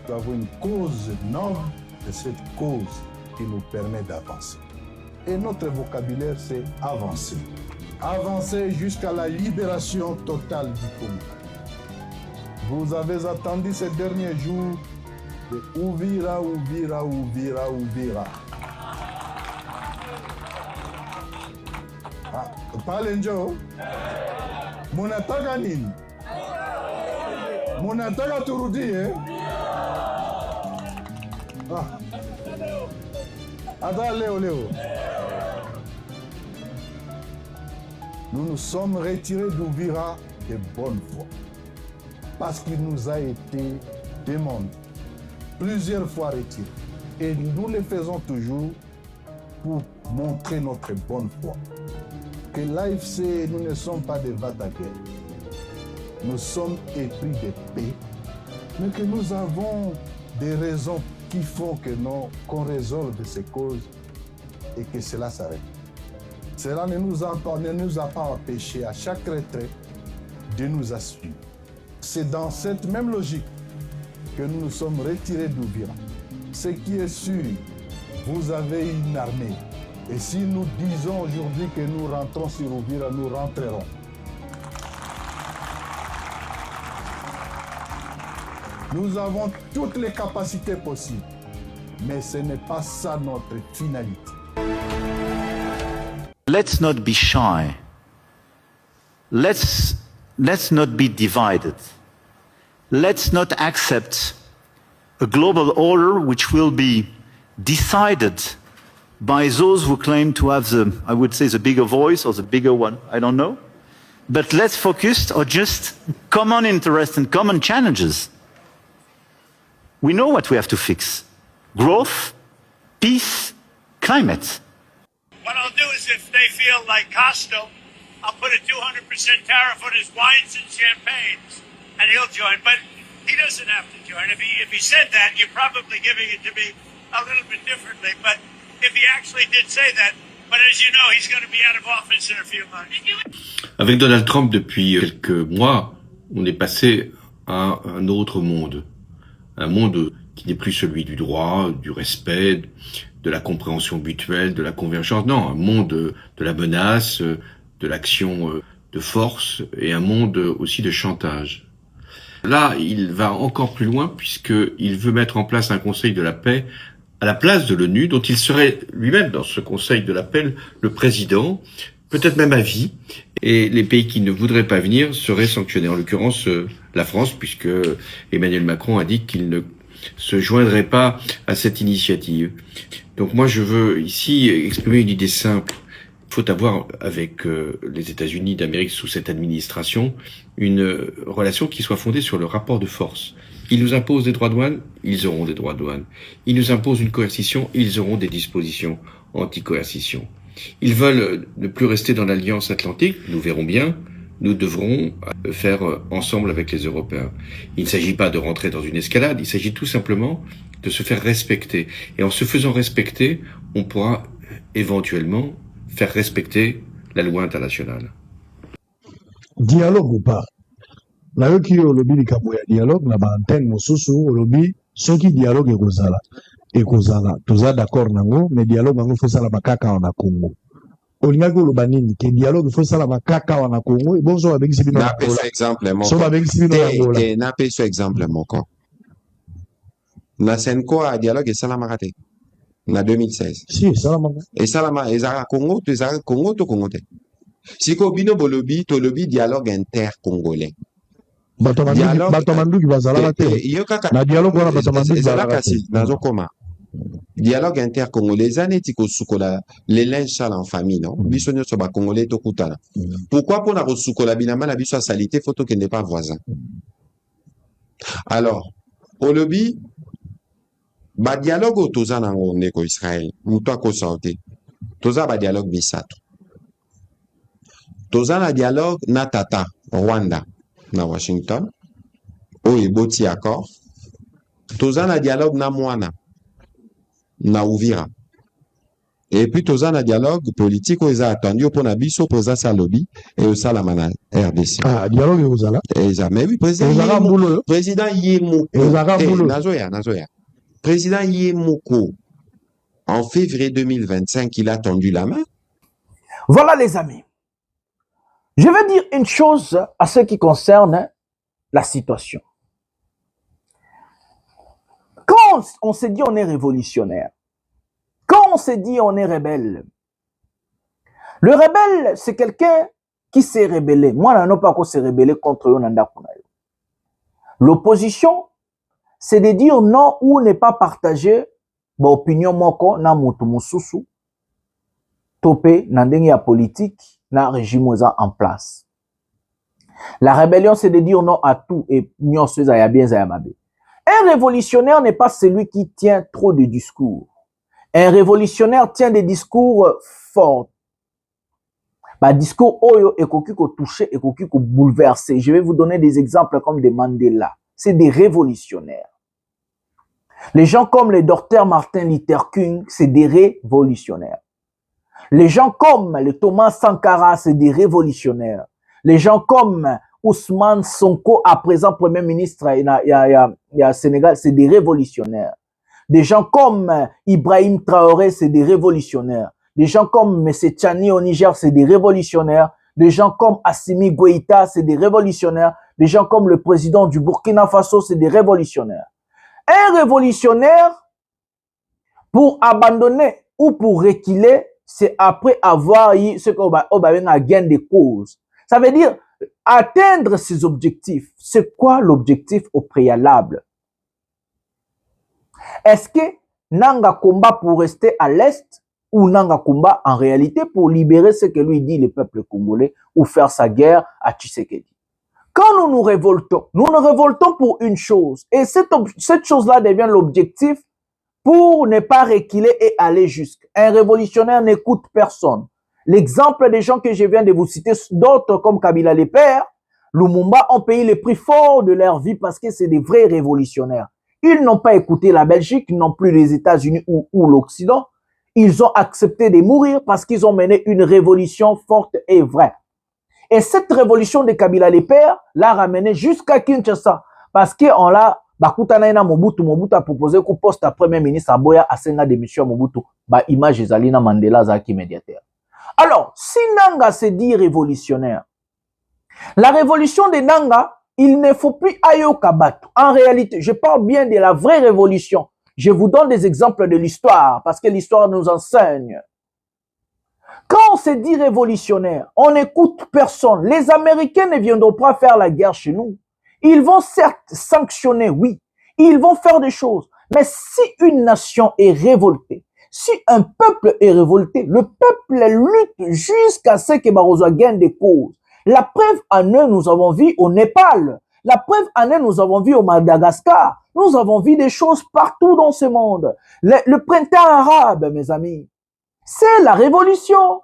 Speaker 3: Nous avons une cause noble, et cette cause qui nous permet d'avancer. Et notre vocabulaire, c'est avancer. Avancer jusqu'à la libération totale du Congo. Vous avez attendu ces derniers jours de Uvira, Uvira, Uvira, Uvira. Pale njo. Munataka nini? Munataka turudie? Ada leo leo. Nous nous sommes retirés d'Uvira de bonne foi. Parce qu'il nous a été demandé plusieurs fois retiré. Et nous le faisons toujours pour montrer notre bonne foi. Que l'AFC, nous ne sommes pas des va-t-à-guerre. Nous sommes épris de paix, mais que nous avons des raisons qui font que qu'on résolve ces causes et que cela s'arrête. Cela ne nous a pas empêché à chaque retrait de nous assumer. C'est dans cette même logique que nous nous sommes retirés d'Uvira. Ce qui est sûr, vous avez une armée. Et si nous disons aujourd'hui que nous rentrons sur Uvira, nous rentrerons. Nous avons toutes les capacités possibles. Mais ce n'est pas ça notre finalité.
Speaker 15: Let's not be shy. Let's not be divided. Let's not accept a global order which will be decided by those who claim to have I would say, the bigger voice or the bigger one, I don't know. But let's focus on just common interests and common challenges. We know what we have to fix. Growth, peace, climate.
Speaker 16: What I'll do is if they feel like Costo, I'll put a 200% tariff on his wines and champagnes, and he'll join. But he doesn't have to join. If he said that, you're probably giving it to me a little bit differently. But if he actually did say that, but as you know, he's going to be out of office in a few months.
Speaker 17: Avec Donald Trump, depuis quelques mois, on est passé à un autre monde. Un monde qui n'est plus celui du droit, du respect, de la compréhension mutuelle, de la convergence. Non, un monde de la menace, de l'action de force et un monde aussi de chantage. Là, il va encore plus loin puisqu'il veut mettre en place un conseil de la paix à la place de l'ONU, dont il serait lui-même dans ce conseil de la paix le président, peut-être même à vie, et les pays qui ne voudraient pas venir seraient sanctionnés. En l'occurrence, la France, puisque Emmanuel Macron a dit qu'il ne se joindrait pas à cette initiative. Donc moi, je veux ici exprimer une idée simple. Il faut avoir avec les États-Unis d'Amérique sous cette administration une relation qui soit fondée sur le rapport de force. Ils nous imposent des droits de douane, ils auront des droits de douane. Ils nous imposent une coercition, ils auront des dispositions anti-coercition. Ils veulent ne plus rester dans l'Alliance Atlantique, nous verrons bien, nous devrons faire ensemble avec les Européens. Il ne s'agit pas de rentrer dans une escalade, il s'agit tout simplement de se faire respecter. Et en se faisant respecter, on pourra éventuellement faire respecter la loi internationale.
Speaker 9: Dialogue ou pas? Nayoki olobi likambo ya dialogue na ba antenne mosusu olobi soki dialogue ekozala toza d'accord nango mais dialogue nango faut sala makaka na Congo. Olingaki oloba nini ke dialogue faut sala makaka na Congo bon so babengisi bino
Speaker 10: na pesa exemple moko
Speaker 9: so babengisi bino na Angola
Speaker 10: na pesa exemple moko na Senko a dialogue esalamaka te na 2016
Speaker 9: si esalamaka
Speaker 10: ezalaka Congo to ezalaka Congo to Congo te siko bino bolobi tolobi dialogue intercongolais
Speaker 9: batamanduki bazalaka te na dialogue wana batamanduki bazalaka te
Speaker 10: nazokoma dialogue intercongolais eza neti kosukola les linges sales en famille non biso nyonso bakongolais tokutana pourquoi mpona kosukola bilamba na biso ya salite fo tokende pas voisin alors olobi badialogue oyo toza nango ndeko Israel moto akosa te toza badialogue misato toza na dialogue na tata Rwanda na Washington oyo eboti accord toza na dialogue na mwana na Uvira et puis toza na dialogue politique oyo eza attendu mpo na biso mpo eza salobi eosalama na RDC
Speaker 9: dialogue ekozala
Speaker 10: mais oui président Yemoko nazoya président Yemoko en février 2025 il a tendu la main.
Speaker 5: Voilà les amis, je vais dire une chose à ce qui concerne la situation. Quand on se dit on est révolutionnaire, quand on se dit on est rebelle, le rebelle, c'est quelqu'un qui s'est rebellé. Moi, je n'ai pas qu'on s'est rebellé contre Yonanda Kunayo. L'opposition, c'est de dire non ou ne pas partager l'opinion moko na mutu mususu, topé na ndenge ya politique, na régime en place. La rébellion, c'est de dire non à tout et non à bien à mabe. Un révolutionnaire n'est pas celui qui tient trop de discours. Un révolutionnaire tient des discours forts. Bah, discours oyo ekoki ko toucher, ekoki ko bouleverser. Je vais vous donner des exemples comme des Mandela. C'est des révolutionnaires. Les gens comme le docteur Martin Luther King, c'est des révolutionnaires. Les gens comme le Thomas Sankara, c'est des révolutionnaires. Les gens comme Ousmane Sonko, à présent Premier ministre il Sénégal, c'est des révolutionnaires. Des gens comme Ibrahim Traoré, c'est des révolutionnaires. Des gens comme M. Tchani au Niger, c'est des révolutionnaires. Des gens comme Assimi Goïta, c'est des révolutionnaires. Des gens comme le président du Burkina Faso, c'est des révolutionnaires. Un révolutionnaire, pour abandonner ou pour reculer, c'est après avoir eu ce qu'on va un gain de cause. Ça veut dire atteindre ses objectifs. C'est quoi l'objectif au préalable? Est-ce que Nanga combat pour rester à l'Est ou Nanga combat en réalité pour libérer ce que lui dit le peuple congolais ou faire sa guerre à Tshisekedi? Quand nous nous révoltons pour une chose. Et cette chose-là devient l'objectif pour ne pas reculer et aller jusqu'à. Un révolutionnaire n'écoute personne. L'exemple des gens que je viens de vous citer, d'autres comme Kabila les pères, Lumumba ont payé le prix fort de leur vie parce que c'est des vrais révolutionnaires. Ils n'ont pas écouté la Belgique, non plus les États-Unis ou l'Occident. Ils ont accepté de mourir parce qu'ils ont mené une révolution forte et vraie. Et cette révolution de Kabila les pères l'a ramené jusqu'à Kinshasa parce qu'on l'a bakutana Mobutu a proposé qu'au poste à premier ministre Aboya Asenga démission Mobutu ba image Zalina Mandela zaki médiateur. Alors, si Nanga se dit révolutionnaire, la révolution de Nanga, il ne faut plus ayo kabatu. En réalité, je parle bien de la vraie révolution. Je vous donne des exemples de l'histoire parce que l'histoire nous enseigne. Quand on se dit révolutionnaire, on n'écoute personne. Les Américains ne viendront pas faire la guerre chez nous. Ils vont certes sanctionner, oui. Ils vont faire des choses. Mais si une nation est révoltée, Si un peuple est révolté, le peuple lutte jusqu'à ce que Barroso gagne des causes. La preuve en eux, nous avons vu au Népal. La preuve en eux, nous avons vu au Madagascar. Nous avons vu des choses partout dans ce monde. Le printemps arabe, mes amis, c'est la révolution.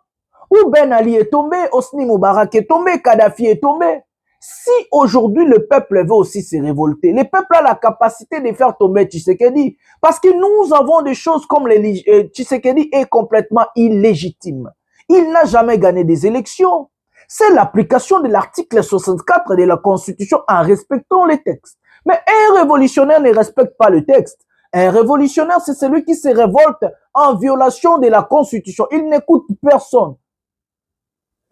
Speaker 5: Où Ben Ali est tombé, Hosni Moubarak est tombé, Kadhafi est tombé. Si aujourd'hui le peuple veut aussi se révolter, le peuple a la capacité de faire tomber Tshisekedi. Parce que nous avons des choses comme Tshisekedi est complètement illégitime. Il n'a jamais gagné des élections. C'est l'application de l'article 64 de la Constitution en respectant les textes. Mais un révolutionnaire ne respecte pas le texte. Un révolutionnaire, c'est celui qui se révolte en violation de la Constitution. Il n'écoute personne.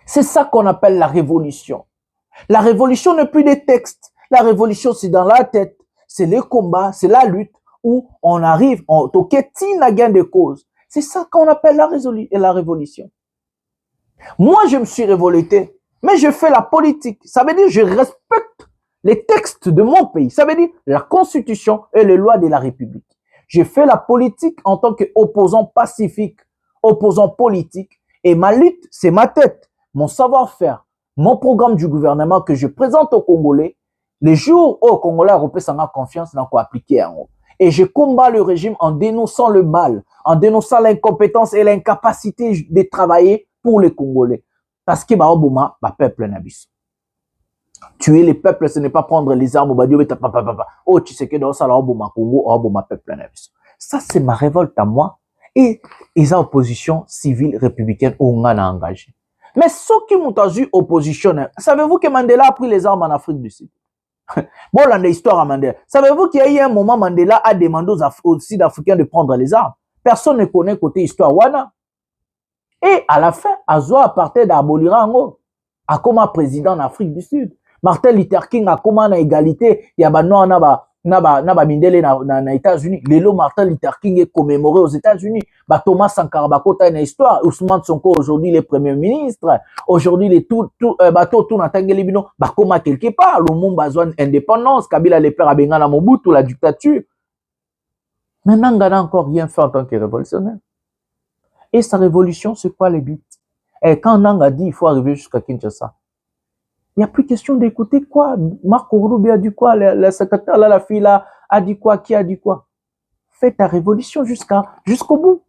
Speaker 5: C'est ça qu'on appelle la révolution. La révolution n'est plus des textes. La révolution, c'est dans la tête. C'est les combats, c'est la lutte où on arrive, on toquetine à gain de cause. C'est ça qu'on appelle la révolution. Moi, je me suis révolté, mais je fais la politique. Ça veut dire que je respecte les textes de mon pays. Ça veut dire la Constitution et les lois de la République. Je fais la politique en tant qu'opposant pacifique, opposant politique. Et ma lutte, c'est ma tête, mon savoir-faire, mon programme du gouvernement que je présente aux Congolais. Les jours où les Congolais européens s'en ont confiance, n'ont pas appliqué en haut. Et je combats le régime en dénonçant le mal, en dénonçant l'incompétence et l'incapacité de travailler pour les Congolais. Parce que peuple n'abuse. Tuer les peuples, ce n'est pas prendre les armes. Oh, tu sais que dans ça, peuple n'abuse. Ça, c'est ma révolte à moi. Et les oppositions civiles républicaines ont engagé. Mais ceux qui m'ont vu opposition, savez-vous que Mandela a pris les armes en Afrique du Sud? Bon, là, l'histoire à Mandela. Savez-vous qu'il y a eu un moment, Mandela a demandé aux Sud-Africains de prendre les armes? Personne ne connaît côté histoire wana. Et à la fin, Azwa a parté d'abolir a comme président en Afrique du Sud. Martin Luther King a comme en égalité, il y a naba mindele na États-Unis. Lelo Martin Luther King est commémoré aux États-Unis. Thomas Sankara Bakota une histoire. Ousmane Sonko aujourd'hui le premier ministre. Aujourd'hui les tout natangeli bino bakoma quelque part. Le monde besoin d'indépendance. Kabila le père abenga na Mobutu la dictature. Maintenant on n'a encore rien fait en tant que révolutionnaire. Et sa révolution, c'est quoi les buts? Et quand Nanga a dit il faut arriver jusqu'à Kinshasa, il n'y a plus question d'écouter quoi. Marc Roubi a dit quoi, la secrétaire, là, la fille là, a dit quoi, qui a dit quoi. Faites ta révolution jusqu'au bout.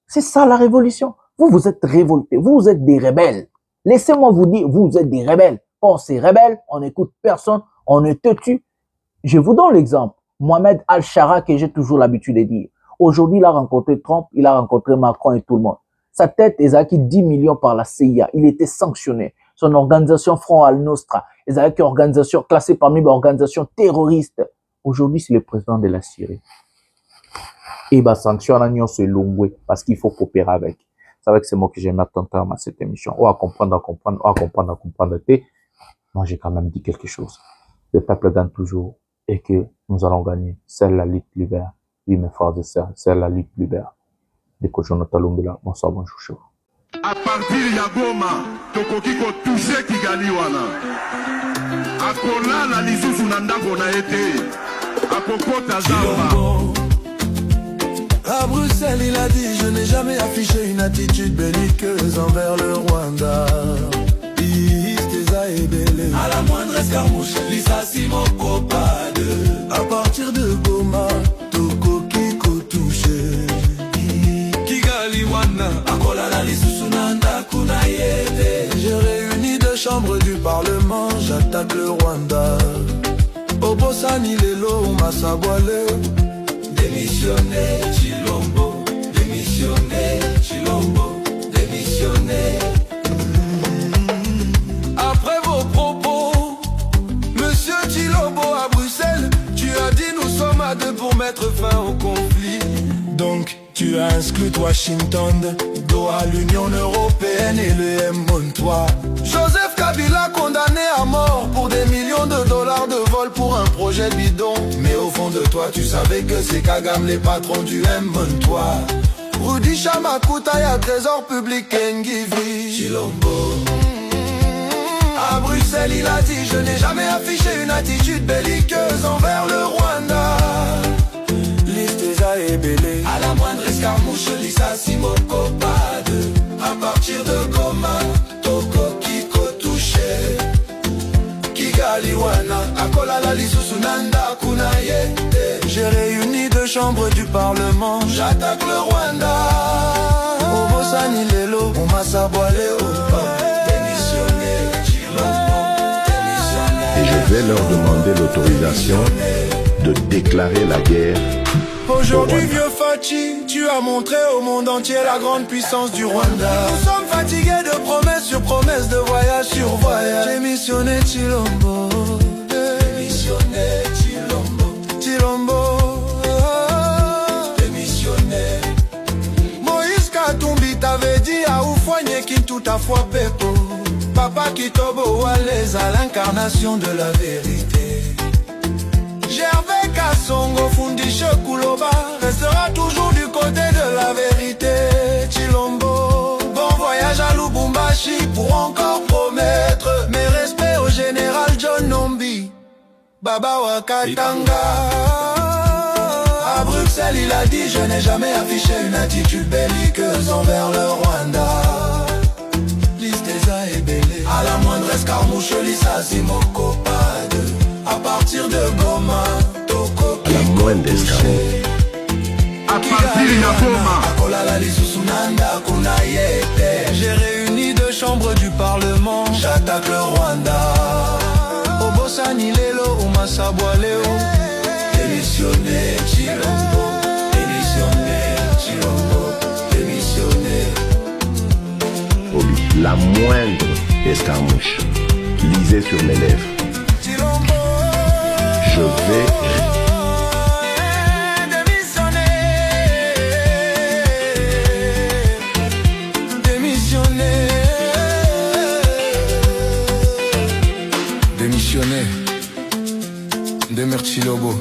Speaker 5: C'est ça la révolution. Vous êtes révoltés, vous êtes des rebelles. Laissez-moi vous dire, vous êtes des rebelles. Quand on s'est rebelle, on n'écoute personne, on ne te tue. Je vous donne l'exemple. Mohamed Al-Shara, que j'ai toujours l'habitude de dire. Aujourd'hui, il a rencontré Trump, il a rencontré Macron et tout le monde. Sa tête est acquis 10 millions par la CIA. Il était sanctionné. Son organisation Front Al-Nostra, ils avaient une organisation classée parmi les organisations terroristes. Aujourd'hui, c'est le président de la Syrie. Et sanction c'est longue parce qu'il faut coopérer avec. C'est vrai que c'est moi que j'ai mis tant à cette émission. On va comprendre. Moi, j'ai quand même dit quelque chose. Le peuple gagne toujours et que nous allons gagner. C'est la lutte libère. Oui, mes frères et sœurs, c'est la lutte libère. Dès que Jonathan Lumbila, bonsoir, bonjour, chou.
Speaker 18: À partir ya Goma, tokoki ko toucher Kigali wana. Akola na lisusu na ndako na été. Akokota zamba.
Speaker 19: À Bruxelles, il a dit je n'ai jamais affiché une attitude belliqueuse envers le Rwanda. À la moindre escarmouche, Lissassi Moko Pade. À partir de Goma, tokoki ko toucher. Kigali wana, akola na lisusu na ndaku na yete. J'ai réuni deux chambres du Parlement, j'attaque le Rwanda. Obosani lelo masabwale. Démissionner Chilombo, démissionner Chilombo, démissionner. Après vos propos, Monsieur Chilombo à Bruxelles, tu as dit nous sommes à deux pour mettre fin au conflit. Donc tu as exclu Washington, Doha, l'Union Européenne et le M23. Joseph Kabila condamné à mort pour des millions de dollars de vol pour un projet bidon. Mais au fond de toi tu savais que c'est Kagame les patrons du M23. Rudy Chamakuta y'a trésor public Ngivri Chilombo. À Bruxelles il a dit je n'ai jamais affiché une attitude belliqueuse envers le Rwanda. Liste et belé. À la moindre escarmouche, J'ai réuni 2 chambres du Parlement. J'attaque le Rwanda. Obosani Lelo, Omasabwaleo.
Speaker 4: Et je vais leur demander l'autorisation de déclarer la guerre.
Speaker 19: Aujourd'hui, vieux Fachi, tu as montré au monde entier la grande puissance du Rwanda. Nous sommes fatigués de promesses sur promesses, de voyage sur voyage. J'ai missionné Chilombo. Démissionné Chilombo. Chilombo. Démissionné. Moïse Katumbi t'avait dit à Oufouanye qui tout à fois Pepo. Papa Kitobo Waleza, l'incarnation de la vérité. Gervais Kassongo Fundisho Kuloba restera toujours du côté de la vérité. Chilombo, bon voyage à Lubumbashi pour encore promettre mes respects au général John Nombi, Baba Wakatanga. À Bruxelles il a dit je n'ai jamais affiché une attitude belliqueuse envers le Rwanda. Listeza et Belé, à la moindre escarmouche Lissazimoko Pade. À partir de Goma, Toko,
Speaker 4: à la moindre escarmouche.
Speaker 18: À partir de Goma,
Speaker 19: Akolala Lisusunanda Kunayete. J'ai réuni 2 chambres du Parlement. J'attaque le Rwanda. Obosani Lelo, Omasabwaleo. Démissionné Chilombo. Démissionné Chilombo. Démissionné.
Speaker 4: Obi, la moindre escarmouche. Lisez sur mes lèvres. Je vais
Speaker 19: démissionner. Demer Chilobo.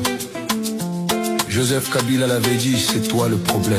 Speaker 19: Joseph Kabila l'avait dit, c'est toi le problème.